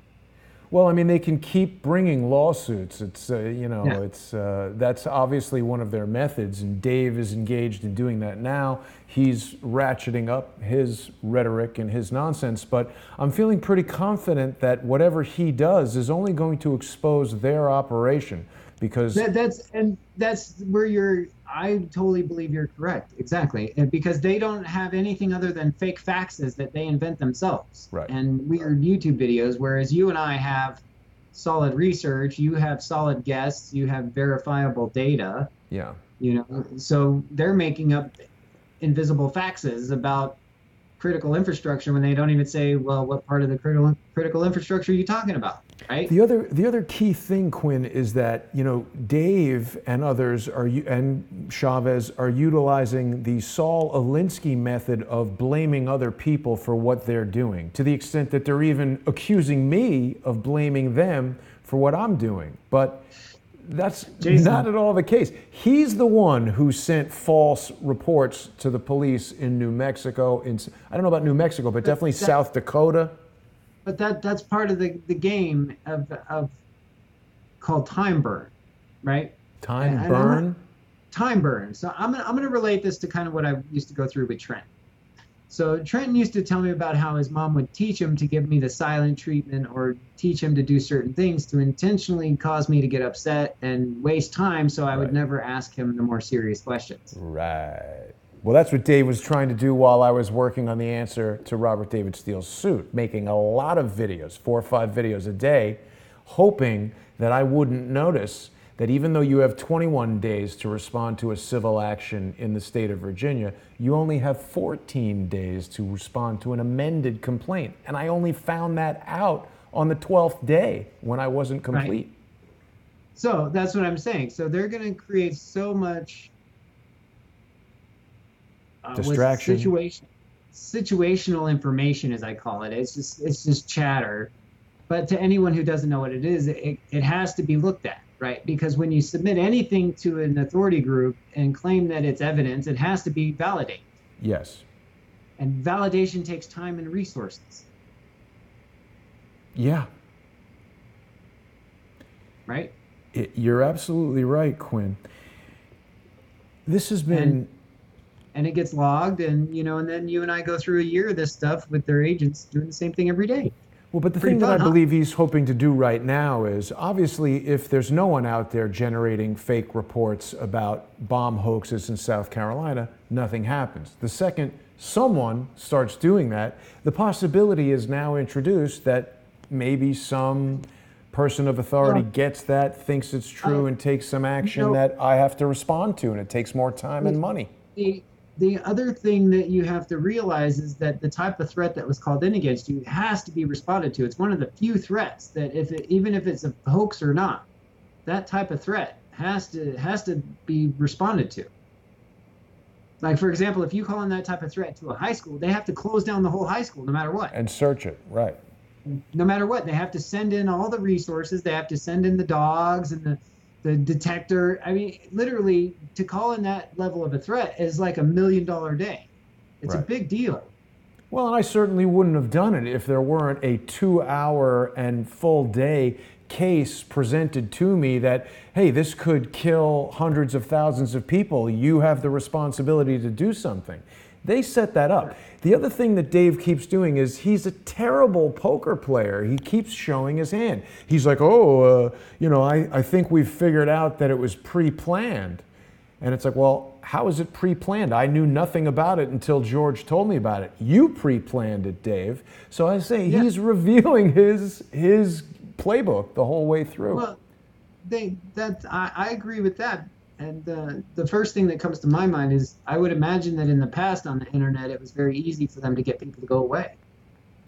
Well, I mean, they can keep bringing lawsuits. It's, Yeah. it's that's obviously one of their methods, and Dave is engaged in doing that now. He's ratcheting up his rhetoric and his nonsense, but I'm feeling pretty confident that whatever he does is only going to expose their operation, because that's where I totally believe you're correct. Exactly. And because they don't have anything other than fake faxes that they invent themselves. Right. And weird YouTube videos, whereas you and I have solid research, you have solid guests, you have verifiable data. yeah. So they're making up invisible faxes about critical infrastructure when they don't even say, well, what part of the critical infrastructure are you talking about, right? The other key thing, Quinn, is that Dave and others and Chavez are utilizing the Saul Alinsky method of blaming other people for what they're doing, to the extent that they're even accusing me of blaming them for what I'm doing. But that's not at all the case. He's the one who sent false reports to the police in New Mexico. I don't know about New Mexico, but definitely South Dakota. But that's part of the game of called time burn, right? Time burn? Time burn. So I'm gonna relate this to kind of what I used to go through with Trent. So Trenton used to tell me about how his mom would teach him to give me the silent treatment or teach him to do certain things to intentionally cause me to get upset and waste time, so I would never ask him the more serious questions. Right. Well, that's what Dave was trying to do while I was working on the answer to Robert David Steele's suit, making a lot of videos, 4 or 5 videos a day, hoping that I wouldn't notice that even though you have 21 days to respond to a civil action in the state of Virginia, you only have 14 days to respond to an amended complaint. And I only found that out on the 12th day when I wasn't complete. Right. So that's what I'm saying. So they're going to create so much distraction. Situational information, as I call it. It's just chatter. But to anyone who doesn't know what it is, it has to be looked at, right? Because when you submit anything to an authority group and claim that it's evidence, it has to be validated. Yes. And validation takes time and resources. Yeah. Right? You're absolutely right, Quinn. This has been... And it gets logged, and then you and I go through a year of this stuff with their agents doing the same thing every day. Well, but the thing that I believe he's hoping to do right now is, obviously, if there's no one out there generating fake reports about bomb hoaxes in South Carolina, nothing happens. The second someone starts doing that, the possibility is now introduced that maybe some person of authority gets that, thinks it's true, and takes some action that I have to respond to, and it takes more time and money. The other thing that you have to realize is that the type of threat that was called in against you has to be responded to. It's one of the few threats that even if it's a hoax or not, that type of threat has to be responded to. Like, for example, if you call in that type of threat to a high school, they have to close down the whole high school no matter what. And search it, right. No matter what. They have to send in all the resources. They have to send in the dogs and the detector. I mean, literally, to call in that level of a threat is like $1 million day. It's a big deal. Well, and I certainly wouldn't have done it if there weren't a 2-hour and full day case presented to me that, hey, this could kill hundreds of thousands of people. You have the responsibility to do something. They set that up. The other thing that Dave keeps doing is he's a terrible poker player. He keeps showing his hand. He's like, I think we've figured out that it was pre-planned. And it's like, well, how is it pre-planned? I knew nothing about it until George told me about it. You pre-planned it, Dave. So I say he's revealing his playbook the whole way through. Well, I agree with that. And the first thing that comes to my mind is I would imagine that in the past on the internet, it was very easy for them to get people to go away.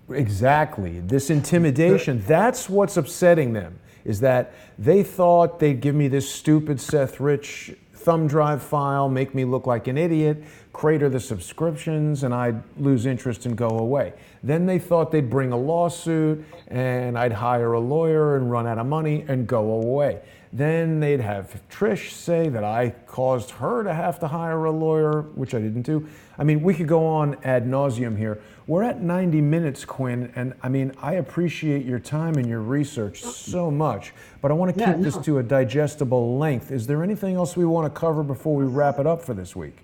Exactly. This intimidation, that's what's upsetting them, is that they thought they'd give me this stupid Seth Rich thumb drive file, make me look like an idiot, crater the subscriptions, and I'd lose interest and go away. Then they thought they'd bring a lawsuit, and I'd hire a lawyer and run out of money and go away. Then they'd have Trish say that I caused her to have to hire a lawyer, which I didn't do. I mean, we could go on ad nauseum here. We're at 90 minutes, Quinn, and I mean, I appreciate your time and your research so much, but I want to keep this to a digestible length. Is there anything else we want to cover before we wrap it up for this week?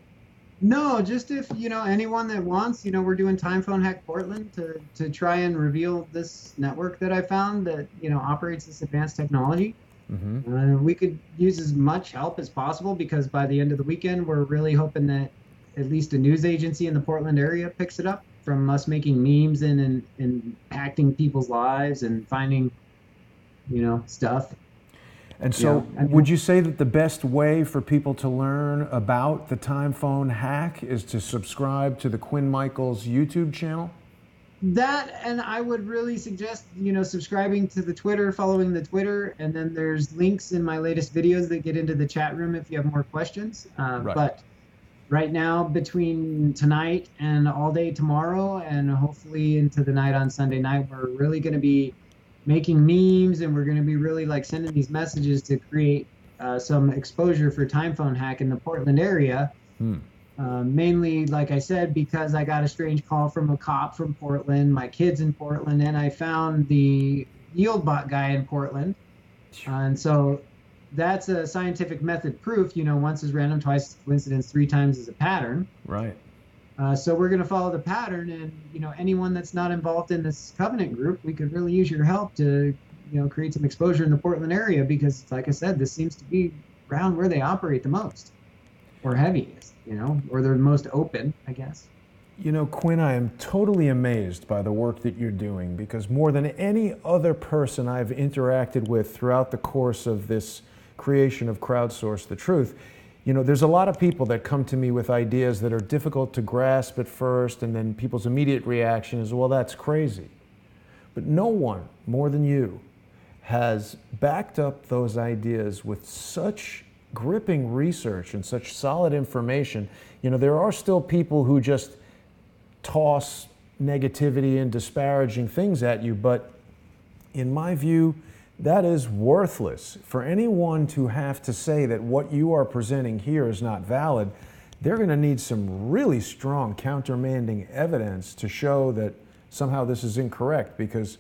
No, just if, anyone that wants, we're doing Time Phone Hack Portland to try and reveal this network that I found that, operates this advanced technology. Mm-hmm. We could use as much help as possible because by the end of the weekend, we're really hoping that at least a news agency in the Portland area picks it up from us making memes and impacting people's lives and finding, stuff. And so would you say that the best way for people to learn about the Time Phone hack is to subscribe to the Quinn Michaels YouTube channel? That, and I would really suggest, subscribing to the Twitter, following the Twitter, and then there's links in my latest videos that get into the chat room if you have more questions. Right. But right now, between tonight and all day tomorrow, and hopefully into the night on Sunday night, we're really going to be making memes, and we're going to be really sending these messages to create some exposure for Time Phone Hack in the Portland area. Mainly, like I said, because I got a strange call from a cop from Portland, my kid's in Portland, and I found the YieldBot guy in Portland. And so that's a scientific method proof, once is random, twice is coincidence, 3 times is a pattern. Right. So we're going to follow the pattern, and, anyone that's not involved in this covenant group, we could really use your help to, create some exposure in the Portland area because, like I said, this seems to be around where they operate the most or heaviest. Or they're most open, I guess. Quinn, I am totally amazed by the work that you're doing because more than any other person I've interacted with throughout the course of this creation of Crowdsource the Truth, there's a lot of people that come to me with ideas that are difficult to grasp at first, and then people's immediate reaction is, well, that's crazy. But no one more than you has backed up those ideas with such gripping research and such solid information. There are still people who just toss negativity and disparaging things at you, but in my view, that is worthless. For anyone to have to say that what you are presenting here is not valid, they're going to need some really strong countermanding evidence to show that somehow this is incorrect, because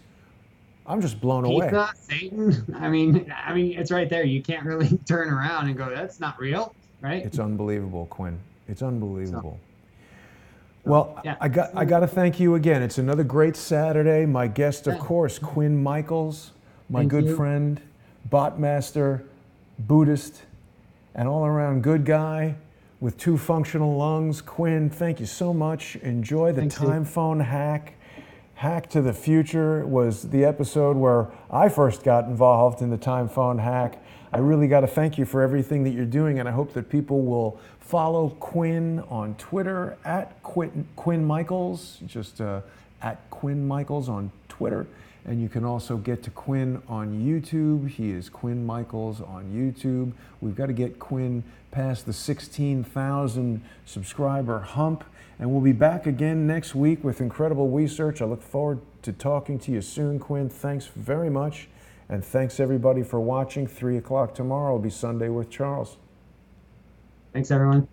I'm just blown away. Satan. I mean, it's right there. You can't really turn around and go, "That's not real," right? It's unbelievable, Quinn. It's unbelievable. Well, yeah. I got to thank you again. It's another great Saturday. My guest, of course, Quinn Michaels, my good friend, bot master, Buddhist, and all-around good guy with 2 functional lungs. Quinn, thank you so much. Enjoy the Time Phone hack. Hack to the Future was the episode where I first got involved in the Time Phone hack. I really got to thank you for everything that you're doing, and I hope that people will follow Quinn on Twitter at Quinn Michaels, just at Quinn Michaels on Twitter. And you can also get to Quinn on YouTube. He is Quinn Michaels on YouTube. We've got to get Quinn past the 16,000 subscriber hump. And we'll be back again next week with incredible research. I look forward to talking to you soon, Quinn. Thanks very much. And thanks, everybody, for watching. 3 o'clock tomorrow will be Sunday with Charles. Thanks, everyone.